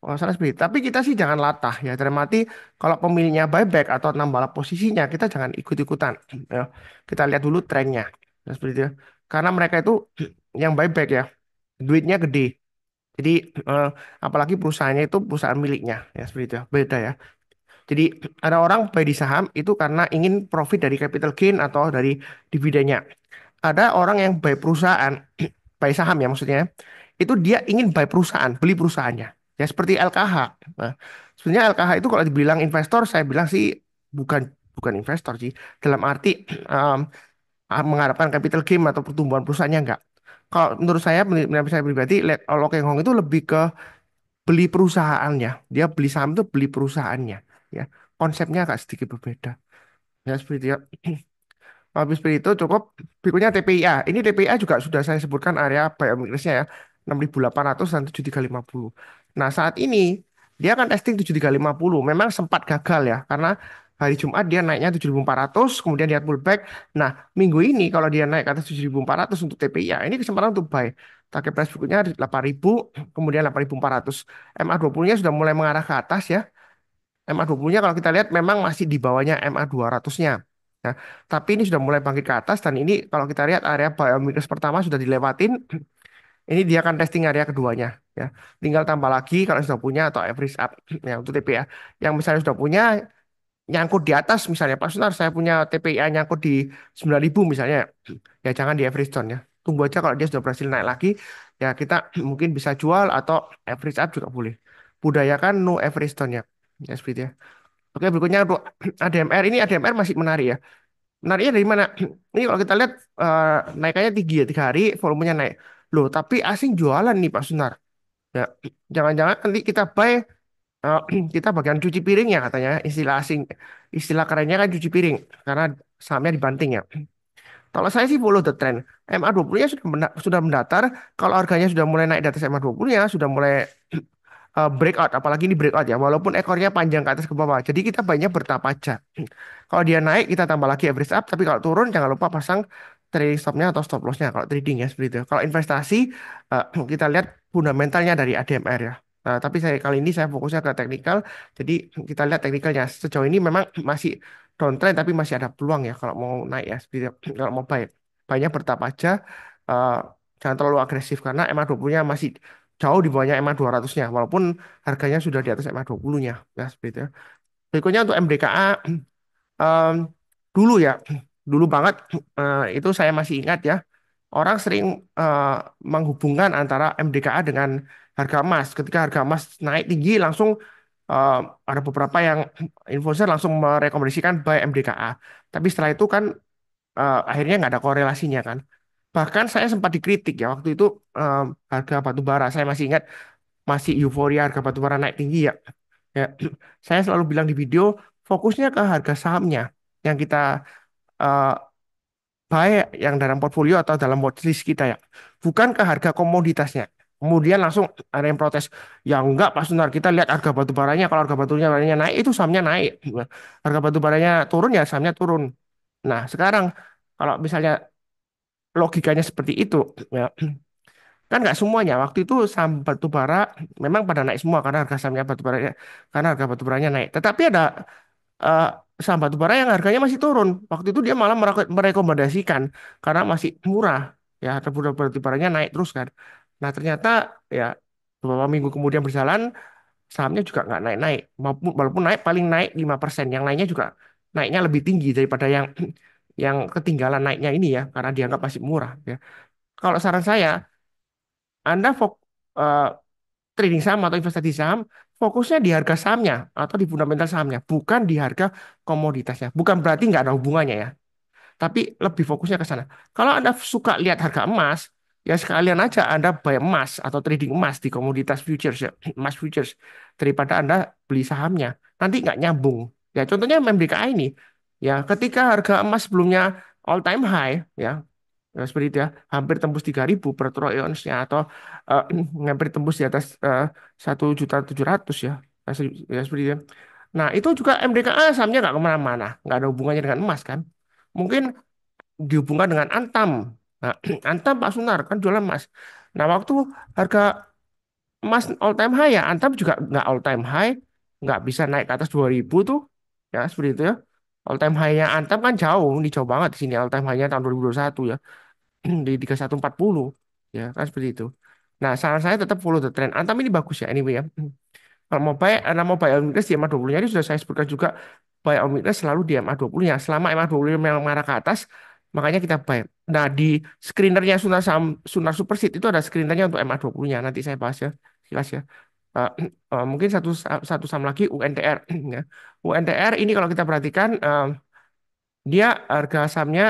Oh, salah seperti itu. Tapi kita sih jangan latah ya. Dalam arti kalau pemilihnya buyback atau nambah posisinya, kita jangan ikut-ikutan. Ya. Kita lihat dulu trennya. Ya, seperti itu. Karena mereka itu yang buyback ya, duitnya gede. Jadi eh, apalagi perusahaannya itu perusahaan miliknya. Ya seperti itu. Beda ya. Jadi ada orang buy di saham itu karena ingin profit dari capital gain atau dari dividennya. Ada orang yang buy perusahaan, buy saham ya maksudnya, itu dia ingin buy perusahaan, beli perusahaannya. Ya seperti LKH. Nah, sebenarnya LKH itu kalau dibilang investor, saya bilang sih bukan bukan investor sih. Dalam arti em, mengharapkan capital gain atau pertumbuhan perusahaannya enggak. Kalau menurut saya, menurut saya pribadi, Lo Keng Hong itu lebih ke beli perusahaannya. Dia beli saham itu beli perusahaannya. Ya, konsepnya agak sedikit berbeda. Ya seperti itu ya. Habis itu cukup berikutnya TPIA. Ini TPIA juga sudah saya sebutkan area buy weakness-nya ya. 6.800 dan 7.350. Nah, saat ini dia kan testing 7.350. Memang sempat gagal ya karena hari Jumat dia naiknya 7.400, kemudian dia pullback. Nah, minggu ini kalau dia naik ke atas 7.400 untuk TPIA, ini kesempatan untuk buy. Target price berikutnya 8.000, kemudian 8.400. MA20-nya sudah mulai mengarah ke atas ya. MA20-nya kalau kita lihat memang masih di bawahnya MA200-nya. Nah, tapi ini sudah mulai bangkit ke atas dan ini kalau kita lihat area biomigas pertama sudah dilewatin, ini dia akan testing area keduanya ya. Tinggal tambah lagi kalau sudah punya atau average up ya untuk TPA. Yang misalnya sudah punya nyangkut di atas misalnya Pak Sunar saya punya TPA nyangkut di 9.000 misalnya. Ya jangan di average down ya. Tunggu aja kalau dia sudah berhasil naik lagi ya kita mungkin bisa jual atau average up juga boleh. Budayakan no average down ya. Ya seperti itu ya. Oke, berikutnya untuk ADMR. Ini ADMR masih menarik ya. Menariknya dari mana? Ini kalau kita lihat naikannya tinggi ya, 3 hari volumenya naik. Loh, tapi asing jualan nih Pak Sunar. Ya, jangan-jangan nanti kita buy eh, kita bagian cuci piring ya katanya istilah asing. Istilah kerennya kan cuci piring karena sahamnya dibanting ya. Kalau saya sih follow the trend. MA20-nya sudah mendatar. Kalau harganya sudah mulai naik di atas MA20-nya, sudah mulai breakout, apalagi ini breakout ya, walaupun ekornya panjang ke atas ke bawah. Jadi kita banyak bertahap aja. Kalau dia naik, kita tambah lagi average up, tapi kalau turun jangan lupa pasang trading stopnya atau stop lossnya kalau trading ya seperti itu. Kalau investasi eh, kita lihat fundamentalnya dari ADMR ya. Nah, tapi saya kali ini saya fokusnya ke teknikal. Jadi kita lihat teknikalnya. Sejauh ini memang masih downtrend tapi masih ada peluang ya kalau mau naik ya seperti itu. Kalau mau buy, banyak bertahap aja. eh, jangan terlalu agresif karena MA20-nya masih jauh di bawahnya MA200-nya walaupun harganya sudah di atas MA20-nya ya seperti itu ya. Berikutnya untuk MDKA em, dulu ya dulu banget itu saya masih ingat ya orang sering eh, menghubungkan antara MDKA dengan harga emas. Ketika harga emas naik tinggi, langsung eh, ada beberapa yang influencer langsung merekomendasikan buy MDKA. Tapi setelah itu kan akhirnya nggak ada korelasinya kan. Bahkan saya sempat dikritik ya waktu itu eh, harga batu bara. Saya masih ingat masih euforia harga batu bara naik tinggi ya. Ya, saya selalu bilang di video fokusnya ke harga sahamnya yang kita eh, baik yang dalam portfolio atau dalam watchlist kita ya, bukan ke harga komoditasnya. Kemudian langsung ada yang protes, ya enggak Pak Sunar, kita lihat harga batu baranya, kalau harga batu baranya naik itu sahamnya naik, harga batu baranya turun ya sahamnya turun. Nah sekarang kalau misalnya logikanya seperti itu, ya kan nggak semuanya. Waktu itu saham batu bara memang pada naik semua karena harga sahamnya batu bara, karena harga batu baranya naik. Tetapi ada eh, saham batubara yang harganya masih turun. Waktu itu dia malah merekomendasikan karena masih murah. Ya, harga batubaranya naik terus kan. Nah, ternyata ya beberapa minggu kemudian berjalan, sahamnya juga nggak naik-naik. Walaupun naik paling naik 5%. Yang lainnya juga naiknya lebih tinggi daripada yang yang ketinggalan naiknya ini ya, karena dianggap masih murah ya. Kalau saran saya, Anda eh, trading saham atau investasi saham, fokusnya di harga sahamnya atau di fundamental sahamnya, bukan di harga komoditasnya. Bukan berarti nggak ada hubungannya ya, tapi lebih fokusnya ke sana. Kalau Anda suka lihat harga emas, ya sekalian aja Anda buy emas atau trading emas di komoditas futures ya, emas futures, daripada Anda beli sahamnya. Nanti nggak nyambung. Ya contohnya MBKA ini, ya ketika harga emas sebelumnya all time high, ya ya, seperti itu ya, hampir tembus 3.000 per troy ounce-nya atau eh, hampir tembus di atas 1.700.000 ya. Ya, seperti itu. Ya. Nah, itu juga MDKA sahamnya nggak kemana-mana, nggak ada hubungannya dengan emas kan. Mungkin dihubungkan dengan Antam. Nah, Antam Pak Sunar kan jualan emas. Nah, waktu harga emas all time high ya, Antam juga nggak all time high, nggak bisa naik ke atas 2.000 tuh. Ya, seperti itu ya. All time high-nya Antam kan jauh, ini jauh banget di sini all time high-nya tahun 2021 ya. Di 3140 ya kan seperti itu. Nah, saran saya tetap follow the trend. Antam ini bagus ya anyway ya. Kalau mau buy, mau buy on weakness di MA20-nya ini sudah saya sebutkan juga buy on weakness selalu di MA20-nya. Selama MA20 memang mengarah ke atas, makanya kita buy. Nah, di screenernya Sunar Superseed itu ada screenernya untuk MA20-nya. Nanti saya bahas ya, jelas ya. Eh, mungkin satu saham lagi UNTR ya. UNTR ini kalau kita perhatikan dia harga sahamnya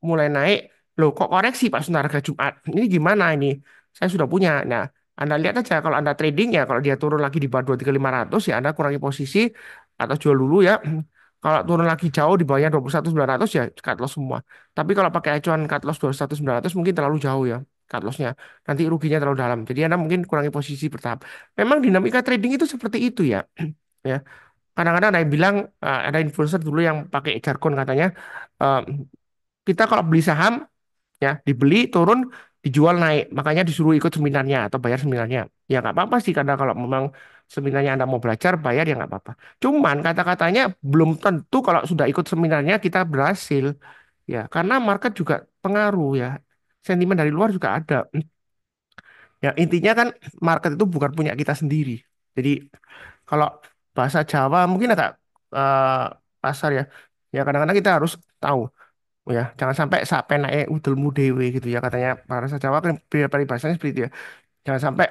mulai naik. Loh, kok koreksi Pak Sunar harga Jumat? Ini gimana ini? Saya sudah punya. Nah, Anda lihat aja kalau Anda trading ya, kalau dia turun lagi di bawah 23.500 ya Anda kurangi posisi atau jual dulu ya. Kalau turun lagi jauh di bawahnya 21.900 ya cut loss semua. Tapi kalau pakai acuan cut loss 21.900 mungkin terlalu jauh ya cut lossnya. Nanti ruginya terlalu dalam. Jadi Anda mungkin kurangi posisi bertahap. Memang dinamika trading itu seperti itu ya. Ya, kadang-kadang ada yang bilang ada influencer dulu yang pakai jargon katanya eh, kita kalau beli saham ya dibeli turun dijual naik makanya disuruh ikut seminarnya atau bayar seminarnya ya nggak apa-apa sih karena kalau memang seminarnya Anda mau belajar bayar ya nggak apa-apa cuman kata-katanya belum tentu kalau sudah ikut seminarnya kita berhasil ya karena market juga pengaruh ya sentimen dari luar juga ada ya intinya kan market itu bukan punya kita sendiri jadi kalau bahasa Jawa mungkin agak eh, pasar ya. Ya kadang-kadang kita harus tahu ya, jangan sampai sampai naik udelmu dewe gitu ya katanya bahasa Jawa kan peribahasanya seperti itu ya. Jangan sampai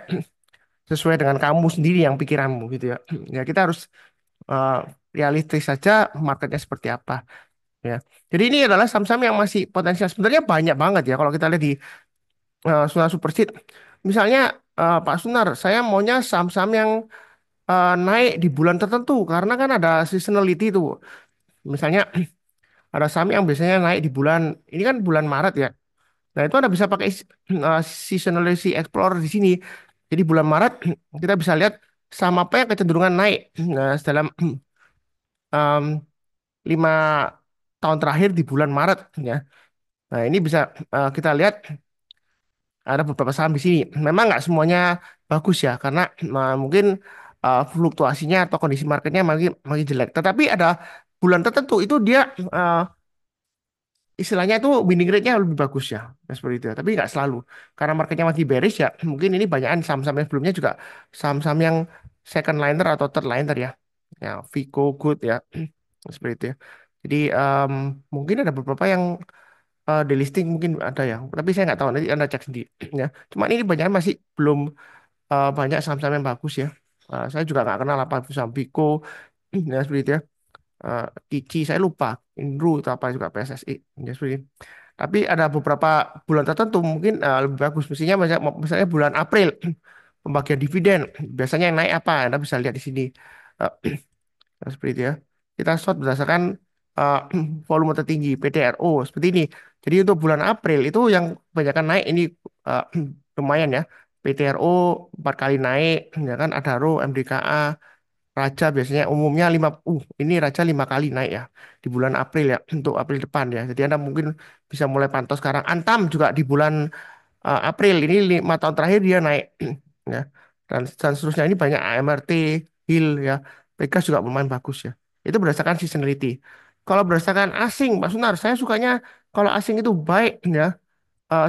sesuai dengan kamu sendiri yang pikiranmu gitu ya. Ya kita harus eh, realistis saja marketnya seperti apa ya. Jadi ini adalah saham-saham yang masih potensial sebenarnya banyak banget ya kalau kita lihat di Sunar Superseed. Misalnya Pak Sunar, saya maunya saham-saham yang naik di bulan tertentu karena kan ada seasonality itu. Misalnya ada saham yang biasanya naik di bulan ini kan bulan Maret ya. Nah, itu Anda bisa pakai seasonality explorer di sini. Jadi bulan Maret kita bisa lihat saham apa yang kecenderungan naik. Nah, dalam 5 tahun terakhir di bulan Maret ya. Nah, ini bisa kita lihat ada beberapa saham di sini. Memang nggak semuanya bagus ya, karena mungkin fluktuasinya atau kondisi marketnya makin jelek. Tetapi ada bulan tertentu itu dia istilahnya itu winning rate-nya lebih bagus ya. Nah, seperti itu ya. Tapi nggak selalu. Karena marketnya masih bearish ya, mungkin ini banyakan saham-saham yang sebelumnya juga saham-saham yang second liner atau third liner ya. Ya, Vico, Good ya. Seperti itu ya. Jadi mungkin ada beberapa yang delisting mungkin ada ya, tapi saya nggak tahu nanti Anda cek sendiri ya. Cuman ini banyak masih belum banyak saham-saham yang bagus ya. Saya juga nggak kenal apa itu saham Biko ya seperti itu ya. Kici saya lupa, Indru atau apa juga PSSI ya seperti itu. Tapi ada beberapa bulan tertentu mungkin lebih bagus. Misalnya bulan April pembagian dividen biasanya yang naik apa? Anda bisa lihat di sini. Eh, Nah, seperti itu ya. Kita short berdasarkan eh, volume tertinggi PTRO seperti ini. Jadi untuk bulan April itu yang kebanyakan naik ini eh, lumayan ya. PTRO 4 kali naik, ya kan Adaro, MDKA, Raja biasanya umumnya ini Raja 5 kali naik ya di bulan April ya untuk April depan ya. Jadi Anda mungkin bisa mulai pantau sekarang. Antam juga di bulan April ini 5 tahun terakhir dia naik ya dan seterusnya ini banyak AMRT, Hill ya, Pegas juga lumayan bagus ya. Itu berdasarkan seasonality. Kalau berdasarkan asing, Pak Sunar, saya sukanya kalau asing itu baik ya.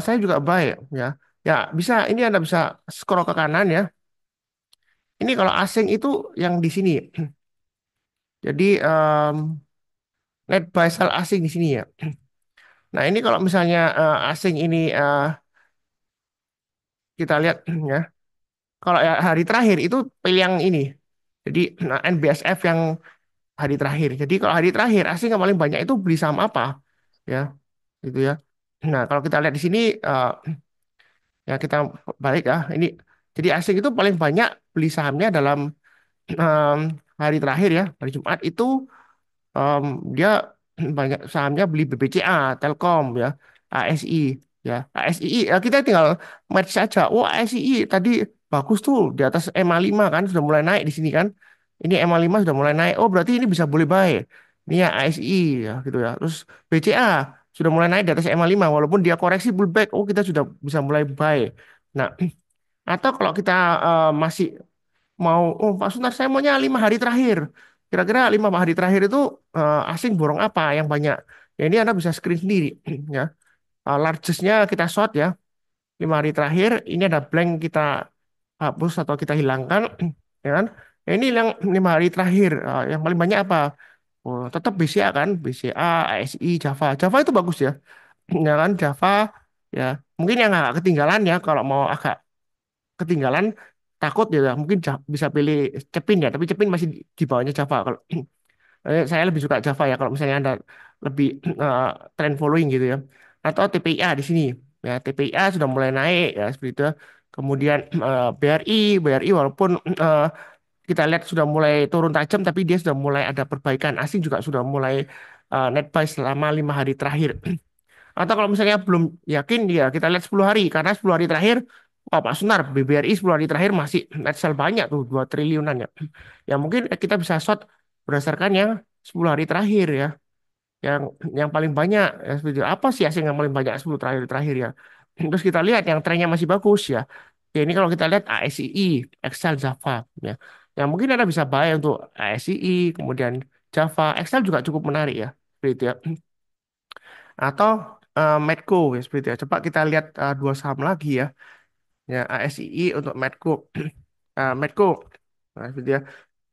Saya juga baik ya. Ya bisa ini Anda bisa scroll ke kanan ya. Ini kalau asing itu yang di sini. Jadi net buy sell asing di sini ya. Nah ini kalau misalnya asing ini kita lihat ya. Kalau ya hari terakhir itu pilih yang ini. Jadi nah, NBSF yang hari terakhir. Jadi kalau hari terakhir asing yang paling banyak itu beli saham apa? Ya, gitu ya. Nah, kalau kita lihat di sini ya kita balik ya. Ini jadi asing itu paling banyak beli sahamnya dalam em, hari terakhir ya, hari Jumat itu em, dia banyak sahamnya beli BBCA, Telkom ya, ASI ya, ASI ya kita tinggal match saja. Oh ASI tadi bagus tuh di atas MA5 kan sudah mulai naik di sini kan. Ini MA5 sudah mulai naik. Oh berarti ini bisa boleh buy. Ini ya ASI ya gitu ya. Terus BCA sudah mulai naik di atas MA5 walaupun dia koreksi pullback. Oh kita sudah bisa mulai buy. Nah, atau kalau kita masih oh Pak Sunar saya maunya 5 hari terakhir. Kira-kira 5 hari terakhir itu asing borong apa yang banyak? Ya ini Anda bisa screen sendiri ya. Largest-nya kita short ya. 5 hari terakhir ini ada blank kita hapus atau kita hilangkan ya kan. Ya, ini yang 5 hari terakhir yang paling banyak apa? Oh, tetap BCA kan, BCA, ASI, Java. Java itu bagus ya. Ya kan Java ya. Mungkin yang agak ketinggalan ya kalau mau agak ketinggalan takut ya mungkin bisa pilih Cepin ya tapi Cepin masih di bawahnya Java kalau saya lebih suka Java ya kalau misalnya Anda lebih eh, trend following gitu ya atau TPIA di sini ya TPIA sudah mulai naik ya seperti itu kemudian BRI walaupun kita lihat sudah mulai turun tajam tapi dia sudah mulai ada perbaikan asing juga sudah mulai net buy selama 5 hari terakhir. Atau kalau misalnya belum yakin ya kita lihat 10 hari karena 10 hari terakhir Wah Pak Sunar, BBRI 10 hari terakhir masih net sell banyak tuh 2 triliunan ya. Ya mungkin kita bisa short berdasarkan yang 10 hari terakhir ya. Yang yang paling banyak ya, seperti itu. Apa sih asing yang paling banyak 10 terakhir terakhir ya. Terus kita lihat yang trennya masih bagus ya. Ya ini kalau kita lihat ASII, Excel, Java ya. Ya mungkin Anda bisa buy untuk ASII, kemudian Java, Excel juga cukup menarik ya. Seperti itu ya. Atau Medco ya seperti itu ya. Coba kita lihat dua saham lagi ya. Ya ASII untuk Medco. Medco. Nah, seperti ya.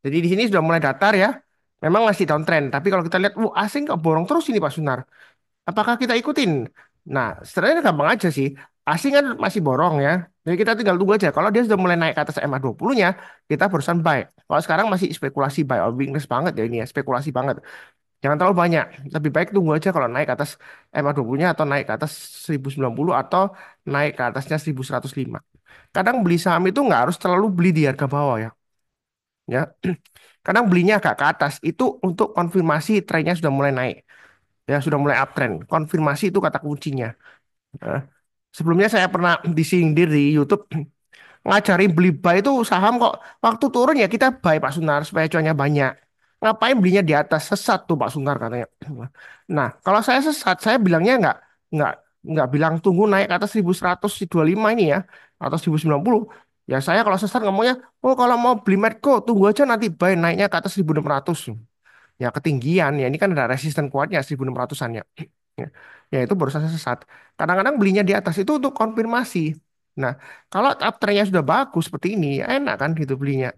Jadi di sini sudah mulai datar ya. Memang masih downtrend, tapi kalau kita lihat, asing kok borong terus ini Pak Sunar. Apakah kita ikutin? Nah, sebenarnya gampang aja sih. Asing kan masih borong ya. Jadi kita tinggal tunggu aja. Kalau dia sudah mulai naik ke atas MA20-nya, kita barusan buy. Kalau sekarang masih spekulasi buy, weakness banget ya ini ya, spekulasi banget. Jangan terlalu banyak. Lebih baik tunggu aja kalau naik ke atas MA20-nya atau naik ke atas 1090 atau naik ke atasnya 1105. Kadang beli saham itu nggak harus terlalu beli di harga bawah ya. Ya, kadang belinya agak ke atas itu untuk konfirmasi trennya sudah mulai naik. Ya, sudah mulai uptrend. Konfirmasi itu kata kuncinya. Nah, sebelumnya saya pernah disindir di YouTube ngajarin beli buy itu saham kok waktu turun ya kita buy Pak Sunar supaya cuannya banyak. Ngapain belinya di atas sesat tuh Pak Sunar katanya. Nah, kalau saya sesat, saya bilangnya nggak nggak bilang tunggu naik ke atas 1125 ini ya atau 1090. Ya saya kalau sesat ngomongnya, oh kalau mau beli Medco tunggu aja nanti buy naiknya ke atas 1600. Ya ketinggian ya ini kan ada resisten kuatnya 1600-an ya. Ya, ya itu baru saja sesat. Kadang-kadang belinya di atas itu untuk konfirmasi. Nah, kalau uptrendnya sudah bagus seperti ini, ya enak kan gitu belinya.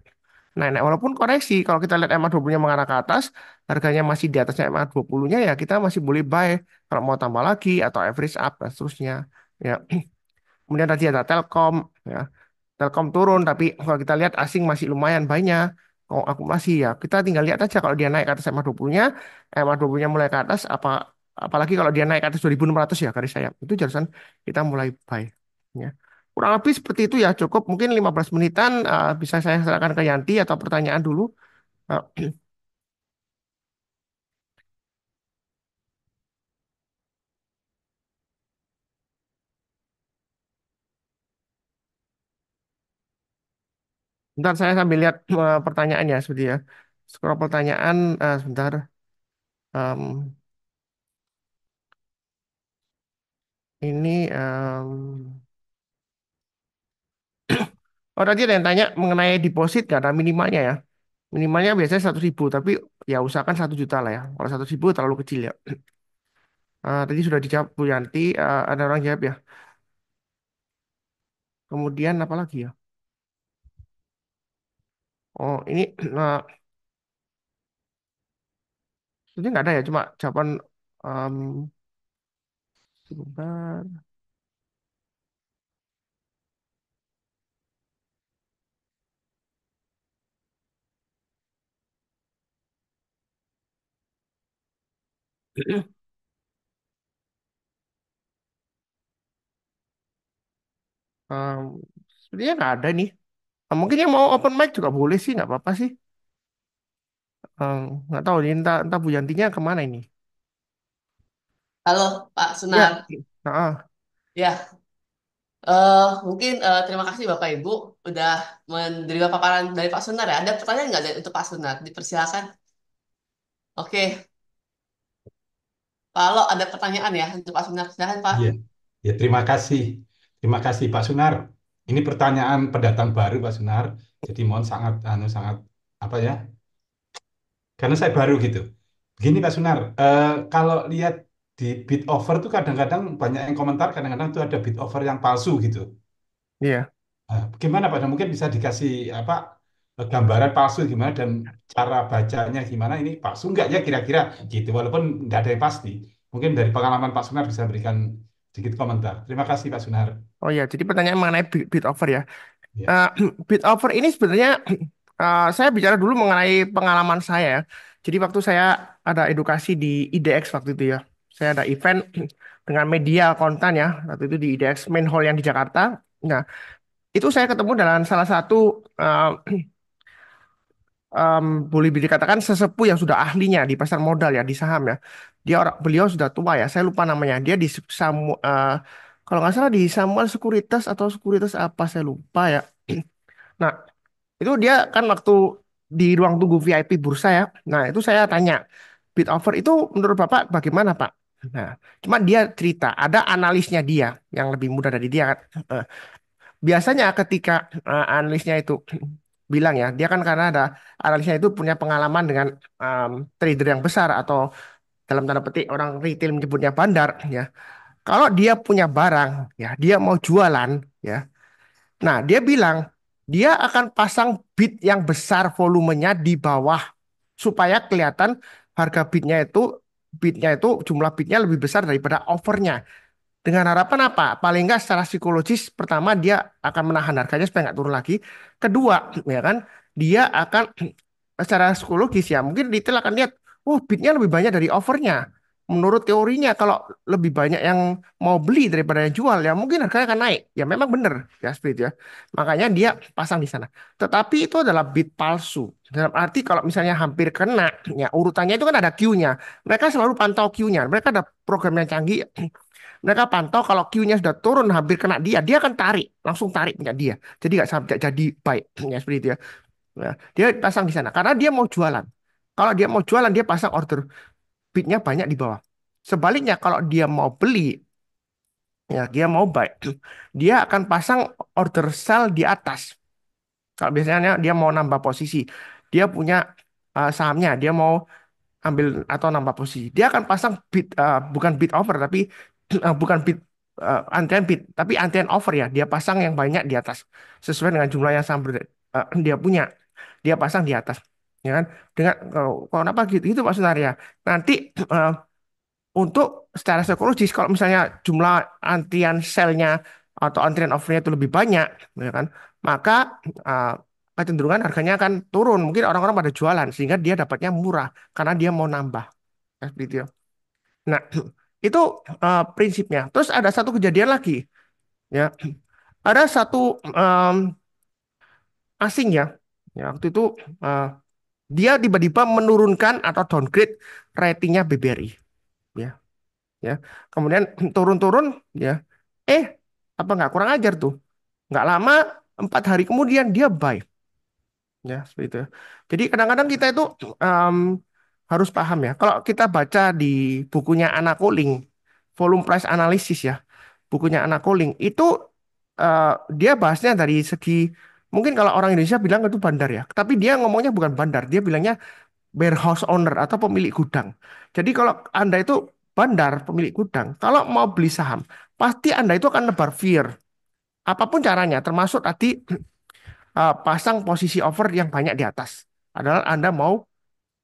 naik-naik. Walaupun koreksi, kalau kita lihat MA20-nya mengarah ke atas, harganya masih di atasnya MA20-nya ya kita masih boleh buy kalau mau tambah lagi atau average up dan seterusnya. Ya. Kemudian tadi ada Telkom, ya. Telkom turun, tapi kalau kita lihat asing masih lumayan banyak. Kalau aku masih ya, kita tinggal lihat aja kalau dia naik ke atas MA20-nya, MA20-nya mulai ke atas, apalagi kalau dia naik ke atas 2.600 ya garis saya. Itu jurusan kita mulai buy. Ya. Kurang lebih seperti itu ya, cukup mungkin 15 menitan bisa saya serahkan ke Yanti atau pertanyaan dulu. Eh, Bentar saya sambil lihat pertanyaannya seperti ya. Scroll pertanyaan sebentar. Em, ini oh tadi ada yang tanya mengenai deposit nggak ada minimalnya ya. Minimalnya biasanya 100.000, tapi ya usahakan 1 juta lah ya. Kalau 100.000 terlalu kecil ya. Tadi sudah dijawab Bu Yanti, ada orang jawab ya. Kemudian apa lagi ya? Oh ini sebenarnya nggak ada ya, cuma jawaban em, sebentar. Em, Sebenarnya nggak ada nih. Mungkin yang mau open mic juga boleh sih, nggak apa-apa sih. Nggak tahu nih, entah Bu Yantinya kemana ini. Halo Pak Ya, Sunar. nah, Ya, mungkin terima kasih Bapak Ibu udah menerima paparan dari Pak Sunar ya. Ada pertanyaan nggak untuk Pak Sunar? Dipersilakan. Oke, kalau ada pertanyaan ya untuk Pak Sunar, silakan Pak. Iya, ya terima kasih. Terima kasih Pak Sunar. Ini pertanyaan pendatang baru Pak Sunar. Jadi mohon sangat sangat apa ya? Karena saya baru gitu. Begini Pak Sunar, kalau lihat di bid over tuh kadang-kadang banyak yang komentar, kadang-kadang tuh ada bid over yang palsu gitu. iya. Gimana Pak? Dan mungkin bisa dikasih apa gambaran palsu gimana dan cara bacanya gimana ini palsu nggak ya kira-kira gitu. Walaupun nggak ada yang pasti. Mungkin dari pengalaman Pak Sunar bisa berikan sedikit komentar. Terima kasih Pak Sunar. Oh ya, jadi pertanyaan mengenai bid over ya. Ya. Eh, Bid over ini sebenarnya saya bicara dulu mengenai pengalaman saya ya. Jadi waktu saya ada edukasi di IDX waktu itu ya. Saya ada event dengan media konten ya. Waktu itu di IDX Main Hall yang di Jakarta. Nah, itu saya ketemu dengan salah satu eh, boleh dikatakan sesepuh yang sudah ahlinya di pasar modal ya, di saham ya. Beliau sudah tua ya. Saya lupa namanya. Dia di kalau nggak salah di Samuel Sekuritas atau Sekuritas apa saya lupa ya. Nah, itu dia kan waktu di ruang tunggu VIP bursa ya. Nah, itu saya tanya, bid over itu menurut Bapak bagaimana, Pak? Nah, cuma dia cerita, ada analisnya dia yang lebih muda dari dia kan. Eh, Biasanya ketika analisnya itu bilang ya, dia kan karena ada analisnya itu punya pengalaman dengan em, trader yang besar atau dalam tanda petik orang retail menyebutnya bandar ya. Kalau dia punya barang ya, dia mau jualan ya. Nah, dia bilang dia akan pasang bid yang besar volumenya di bawah supaya kelihatan harga bidnya itu jumlah bidnya lebih besar daripada offernya. Dengan harapan apa? Paling nggak secara psikologis pertama dia akan menahan harganya supaya nggak turun lagi. Kedua, ya kan, dia akan secara psikologis ya mungkin detail akan lihat, oh bidnya lebih banyak dari offernya. Menurut teorinya kalau lebih banyak yang mau beli daripada yang jual ya mungkin harganya akan naik. Ya memang benar ya seperti itu ya. Makanya dia pasang di sana. Tetapi itu adalah bid palsu. Dalam arti kalau misalnya hampir kena, ya urutannya itu kan ada Q-nya. Mereka selalu pantau Q-nya. Mereka ada program yang canggih. Mereka pantau kalau Q-nya sudah turun hampir kena dia, dia akan tarik, langsung tarik punya dia. Jadi nggak sampai jadi baik, ya seperti itu ya. Nah, dia pasang di sana karena dia mau jualan. Kalau dia mau jualan, dia pasang order bidnya banyak di bawah. Sebaliknya kalau dia mau beli, ya dia mau buy, dia akan pasang order sell di atas. Kalau biasanya dia mau nambah posisi, dia punya sahamnya, dia mau ambil atau nambah posisi. Dia akan pasang bid bukan bid over tapi bukan bid antrian bid tapi antrian over ya. Dia pasang yang banyak di atas sesuai dengan jumlah yang sama dia punya. dia pasang di atas, ya kan? Dengan kalau kenapa gitu itu Pak Sunar ya. Nanti untuk secara psikologis kalau misalnya jumlah antrian selnya atau antrian offernya itu lebih banyak, ya kan? Maka uh, kecenderungan harganya akan turun. Mungkin orang-orang pada jualan sehingga dia dapatnya murah karena dia mau nambah. Ya, seperti itu. Nah, itu prinsipnya. Terus ada satu kejadian lagi, ya. Ada satu asing ya. Ya, waktu itu uh, dia tiba-tiba menurunkan atau downgrade ratingnya BBRI. Ya, ya. Kemudian turun-turun, ya. Eh, apa nggak kurang ajar tuh? Nggak lama, 4 hari kemudian dia buy. Ya, seperti itu. Jadi kadang-kadang kita itu em, harus paham ya. Kalau kita baca di bukunya Anna Cowling, volume price analysis ya, bukunya Anna Cowling itu eh, dia bahasnya dari segi mungkin kalau orang Indonesia bilang itu bandar ya, tapi dia ngomongnya bukan bandar, dia bilangnya warehouse owner atau pemilik gudang. Jadi kalau Anda itu bandar, pemilik gudang, kalau mau beli saham, pasti Anda itu akan nebar fear. Apapun caranya, termasuk tadi pasang posisi offer yang banyak di atas. Adalah Anda mau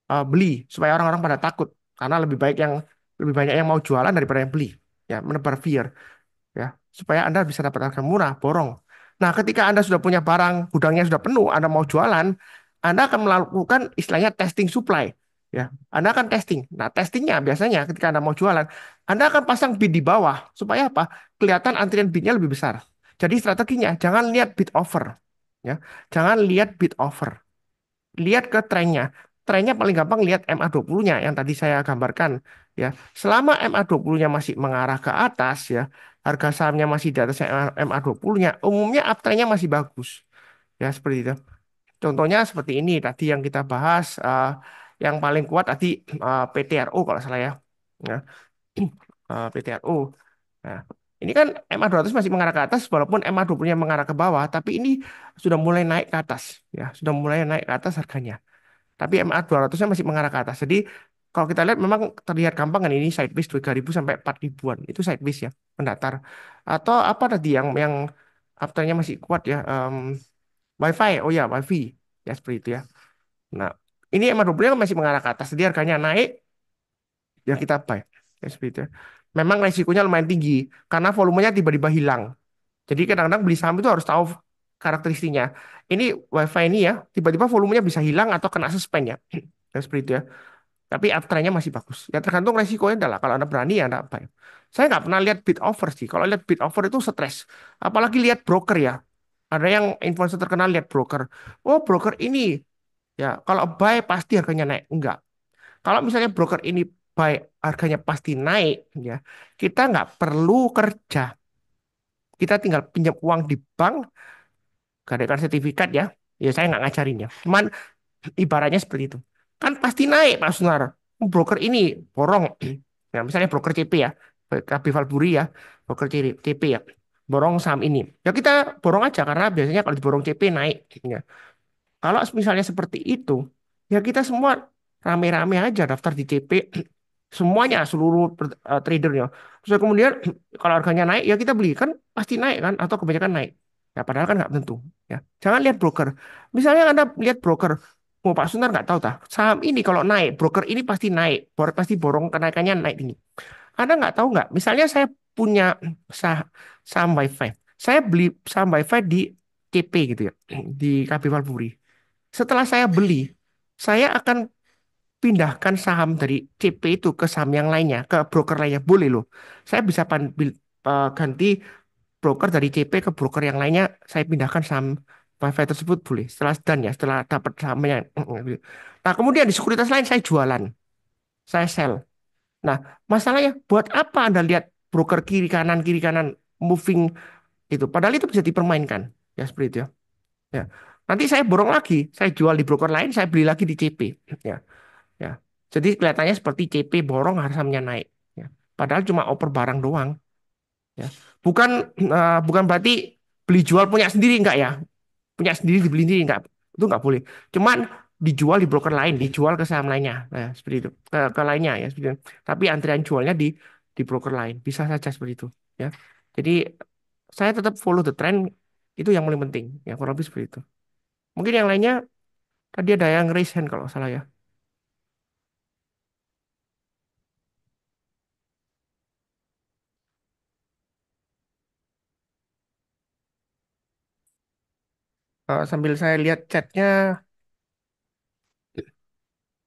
beli supaya orang-orang pada takut karena lebih banyak yang mau jualan daripada yang beli. Ya, menebar fear ya, supaya Anda bisa dapat harga murah, borong. Nah, ketika Anda sudah punya barang, gudangnya sudah penuh, Anda mau jualan, Anda akan melakukan istilahnya testing supply. Ya, Anda akan testing. Nah, testingnya biasanya ketika Anda mau jualan, Anda akan pasang bid di bawah supaya apa? Kelihatan antrian bidnya lebih besar. Jadi strateginya jangan lihat bid offer, ya, jangan lihat bid offer, lihat ke trennya. Trennya paling gampang lihat MA20-nya yang tadi saya gambarkan ya. Selama MA20-nya masih mengarah ke atas ya, harga sahamnya masih di atas MA20-nya, umumnya uptrendnya masih bagus. Ya, seperti itu. Contohnya seperti ini tadi yang kita bahas yang paling kuat tadi PTRO kalau salah ya. Ya, PTRO. Nah, ini kan MA200 masih mengarah ke atas walaupun MA20-nya mengarah ke bawah, tapi ini sudah mulai naik ke atas ya, sudah mulai naik ke atas harganya. Tapi MA200-nya masih mengarah ke atas. Jadi kalau kita lihat memang terlihat gampang kan ini sideways 3.000 sampai 4.000-an. Itu sideways ya, mendatar. Atau apa tadi yang uptrendnya masih kuat ya, WiFi. Oh ya, WiFi. Ya seperti itu ya. Nah, ini MA20 kan masih mengarah ke atas. Jadi harganya naik, ya kita buy. Ya seperti itu ya. Memang resikonya lumayan tinggi karena volumenya tiba-tiba hilang. Jadi kadang-kadang beli saham itu harus tahu karakteristiknya. Ini WiFi ini ya, tiba-tiba volumenya bisa hilang atau kena suspend ya. Ya seperti itu ya. Tapi uptrendnya masih bagus. Ya tergantung resikonya adalah kalau Anda berani ya Anda buy. Saya nggak pernah lihat bid offer sih. Kalau lihat bid offer itu stres. Apalagi lihat broker ya. Ada yang influencer terkenal lihat broker. Oh broker ini ya kalau buy pasti harganya naik. Enggak. Kalau misalnya broker ini buy harganya pasti naik ya. Kita nggak perlu kerja. Kita tinggal pinjam uang di bank, gadaikan sertifikat ya. Ya saya nggak ngajarin ya. Cuman ibaratnya seperti itu. Kan pasti naik Pak Sunar. Broker ini borong. Nah, misalnya broker CP ya, KB Valburi ya, broker CP ya, borong saham ini. Ya kita borong aja karena biasanya kalau diborong CP naik. Ya. Kalau misalnya seperti itu, ya kita semua rame-rame aja daftar di CP, semuanya seluruh tradernya. Terus kemudian kalau harganya naik, ya kita beli kan pasti naik kan, atau kebanyakan naik. Ya padahal kan nggak tentu. Ya jangan lihat broker. Misalnya Anda lihat broker, mau Pak Sunar nggak tahu tah saham ini kalau naik, broker ini pasti naik, pasti borong kenaikannya naik tinggi. Anda nggak tahu nggak? Misalnya saya punya sah- saham WiFi, saya beli saham WiFi di CP gitu ya, di KB Valburi. Setelah saya beli, saya akan pindahkan saham dari CP itu ke saham yang lainnya, ke broker lainnya. Boleh loh. Saya bisa ganti broker dari CP ke broker yang lainnya, saya pindahkan saham WiFi tersebut boleh. Setelah dan ya, setelah dapat sahamnya. Nah, kemudian di sekuritas lain saya jualan, saya sell. Nah, masalahnya buat apa Anda lihat broker kiri kanan moving itu? Padahal itu bisa dipermainkan. Ya, seperti itu ya. Ya. Nanti saya borong lagi, saya jual di broker lain, saya beli lagi di CP. Ya, ya. Jadi kelihatannya seperti CP borong harganya naik. Ya. Padahal cuma oper barang doang. Ya. Bukan bukan berarti beli jual punya sendiri enggak ya? Punya sendiri dibeli sendiri enggak? Itu enggak boleh. Cuman dijual di broker lain, dijual ke saham lainnya. Nah, seperti itu. Ke lainnya ya, seperti itu. Tapi antrian jualnya di broker lain. Bisa saja seperti itu, ya. Jadi saya tetap follow the trend itu yang paling penting. Ya, kurang lebih seperti itu. Mungkin yang lainnya Tadi ada yang raise hand kalau nggak salah ya. Sambil saya lihat chatnya.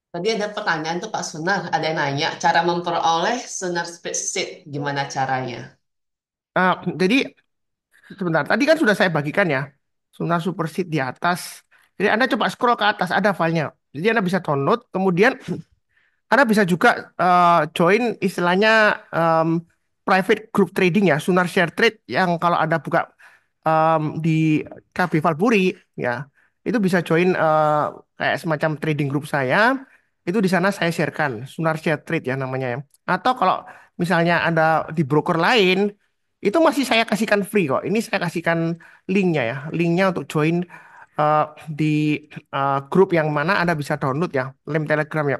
Tadi ada pertanyaan tuh Pak Sunar, ada yang nanya cara memperoleh Sunar Spreadsheet gimana caranya? Jadi sebentar, tadi kan sudah saya bagikan ya. Sunar Superseed di atas. Jadi Anda coba scroll ke atas, ada filenya. Jadi Anda bisa download, kemudian Anda bisa juga join istilahnya em, private group trading ya, Sunar Share Trade yang kalau Anda buka di KB Valburi ya, itu bisa join kayak semacam trading group saya. Itu di sana saya sharekan Sunar Share Trade ya namanya ya. Atau kalau misalnya Anda di broker lain, itu masih saya kasihkan free kok. Ini saya kasihkan linknya ya, linknya untuk join eh, di grup yang mana Anda bisa download ya, link Telegram ya.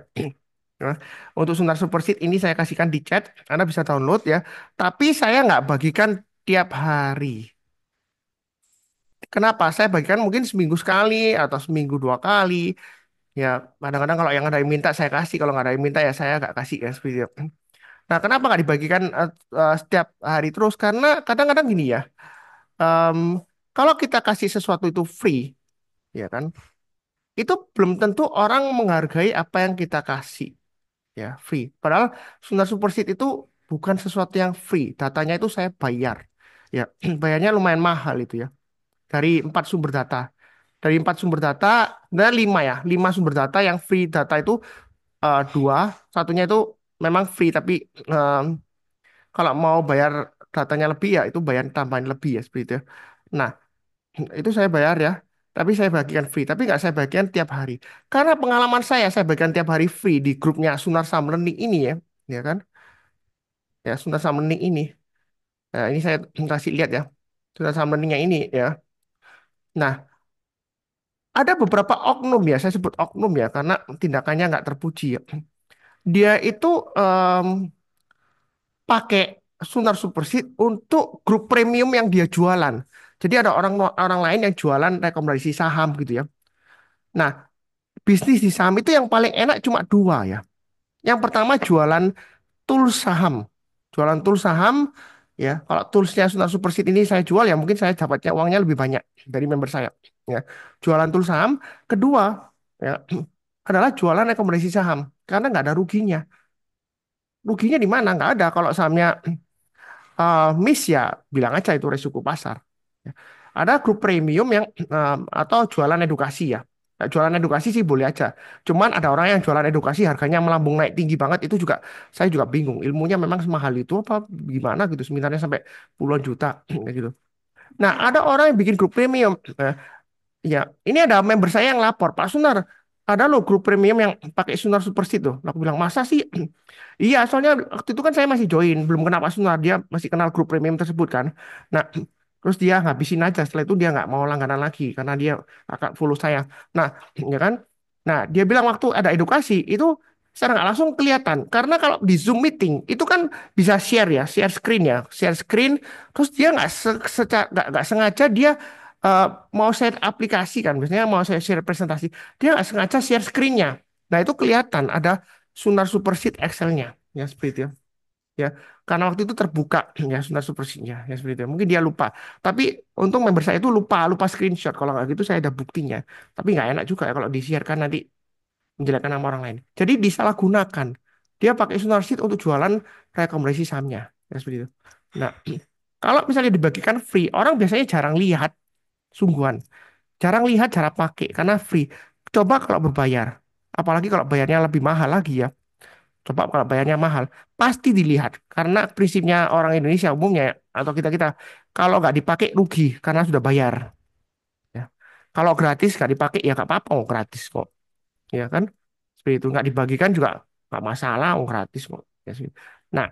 Nah, untuk Sunar Superseed ini saya kasihkan di chat, Anda bisa download ya. Tapi saya nggak bagikan tiap hari. Kenapa? Saya bagikan mungkin seminggu sekali atau seminggu 2 kali. Ya, kadang-kadang kalau yang ada yang minta saya kasih, kalau nggak ada yang minta ya saya nggak kasih ya seperti itu. Nah, kenapa nggak dibagikan setiap hari terus? Karena kadang-kadang gini ya, em, kalau kita kasih sesuatu itu free, ya kan, itu belum tentu orang menghargai apa yang kita kasih. Ya free. Padahal Sundar Superseed itu bukan sesuatu yang free. Datanya itu saya bayar. Ya, bayarnya lumayan mahal itu ya. Dari 4 sumber data. Dari 4 sumber data, dan 5 ya. 5 sumber data yang free data itu dua. Satunya itu memang free, tapi em, kalau mau bayar datanya lebih ya itu bayar tambahan lebih ya seperti itu. Ya. Nah, itu saya bayar ya. Tapi saya bagikan free, tapi nggak saya bagikan tiap hari. Karena pengalaman saya bagikan tiap hari free di grupnya Sunar Sam Learning ini ya kan? Ya sudah summoning ini. Nah, ini saya kasih lihat ya. Sudah summoningnya ini ya. Nah, ada beberapa oknum ya, saya sebut oknum ya karena tindakannya nggak terpuji ya. Dia itu em, pakai Sunar Superseed untuk grup premium yang dia jualan. Jadi ada orang orang lain yang jualan rekomendasi saham gitu ya. Nah, bisnis di saham itu yang paling enak cuma dua ya. Yang pertama jualan tools saham. Jualan tools saham, ya. Kalau toolsnya Sunar Superseed ini saya jual ya mungkin saya dapatnya uangnya lebih banyak dari member saya. Ya. Jualan tools saham. Kedua, ya, adalah jualan rekomendasi saham. Karena nggak ada ruginya. Ruginya di mana? Nggak ada. Kalau sahamnya miss ya bilang aja itu resiko pasar. Ya. Ada grup premium yang atau jualan edukasi ya. Nah, jualan edukasi sih boleh aja. Cuman ada orang yang jualan edukasi harganya melambung naik tinggi banget itu juga saya juga bingung. Ilmunya memang semahal itu apa gimana gitu seminarnya sampai puluhan juta kayak gitu. Nah, ada orang yang bikin grup premium. Ya, ini ada member saya yang lapor, Pak Sunar, ada loh grup premium yang pakai Sunar Superseed tuh. Aku bilang, masa sih? Iya, soalnya waktu itu kan saya masih join, belum kenal Pak Sunar, dia masih kenal grup premium tersebut kan. Nah, terus dia ngabisin aja, setelah itu dia nggak mau langganan lagi, karena dia akan follow saya. Nah, ya kan? Nah, dia bilang waktu ada edukasi, itu secara nggak langsung kelihatan. Karena kalau di Zoom meeting, itu kan bisa share ya, share screen ya, share screen, terus dia nggak sengaja dia eh, mau share aplikasi kan, biasanya mau saya share presentasi, dia nggak sengaja share screen-nya. Nah itu kelihatan ada Sunar Superseed Excel-nya, ya seperti itu ya. Karena waktu itu terbuka ya Sunar Superseed-nya, ya seperti itu. Mungkin dia lupa. Tapi untung member saya itu lupa screenshot. Kalau nggak gitu saya ada buktinya. Tapi nggak enak juga ya kalau di-share kan nanti menjelekkan nama orang lain. Jadi disalahgunakan. Dia pakai Sunar Sheet untuk jualan rekomendasi sahamnya, ya seperti itu. Nah, kalau misalnya dibagikan free, orang biasanya jarang lihat sungguhan. Jarang lihat cara pakai karena free. Coba kalau berbayar. Apalagi kalau bayarnya lebih mahal lagi ya. Coba kalau bayarnya mahal. Pasti dilihat. Karena prinsipnya orang Indonesia umumnya ya, atau kita-kita. Kalau nggak dipakai rugi karena sudah bayar. Ya. Kalau gratis nggak dipakai ya nggak apa-apa. Oh, gratis kok. Ya kan? Seperti itu. Nggak dibagikan juga nggak masalah. Oh, gratis kok. Ya, sih. Nah,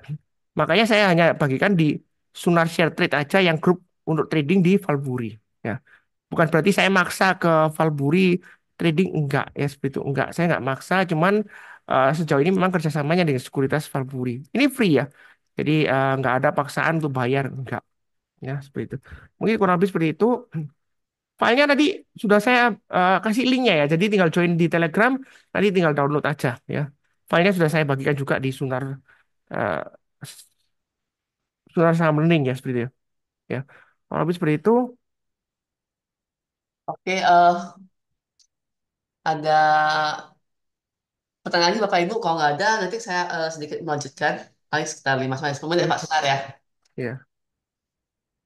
makanya saya hanya bagikan di Sunar Share Trade aja yang grup untuk trading di Valburi. Ya. Bukan berarti saya maksa ke Valburi trading enggak ya seperti itu enggak. Saya enggak maksa, cuman sejauh ini memang kerjasamanya dengan sekuritas Valburi. Ini free ya, jadi enggak ada paksaan untuk bayar enggak ya seperti itu. Mungkin kurang lebih seperti itu. Filenya tadi sudah saya kasih linknya ya. Jadi tinggal join di Telegram, nanti tinggal download aja ya. Filenya sudah saya bagikan juga di eh, Sunar Saham Learning ya seperti itu ya. Kalau lebih seperti itu, Oke, ada pertanyaan lagi Bapak Ibu. Kalau nggak ada, nanti saya sedikit melanjutkan. Paling sekitar 5 sampai 10 menit ya ya, Pak Sunar ya. ya.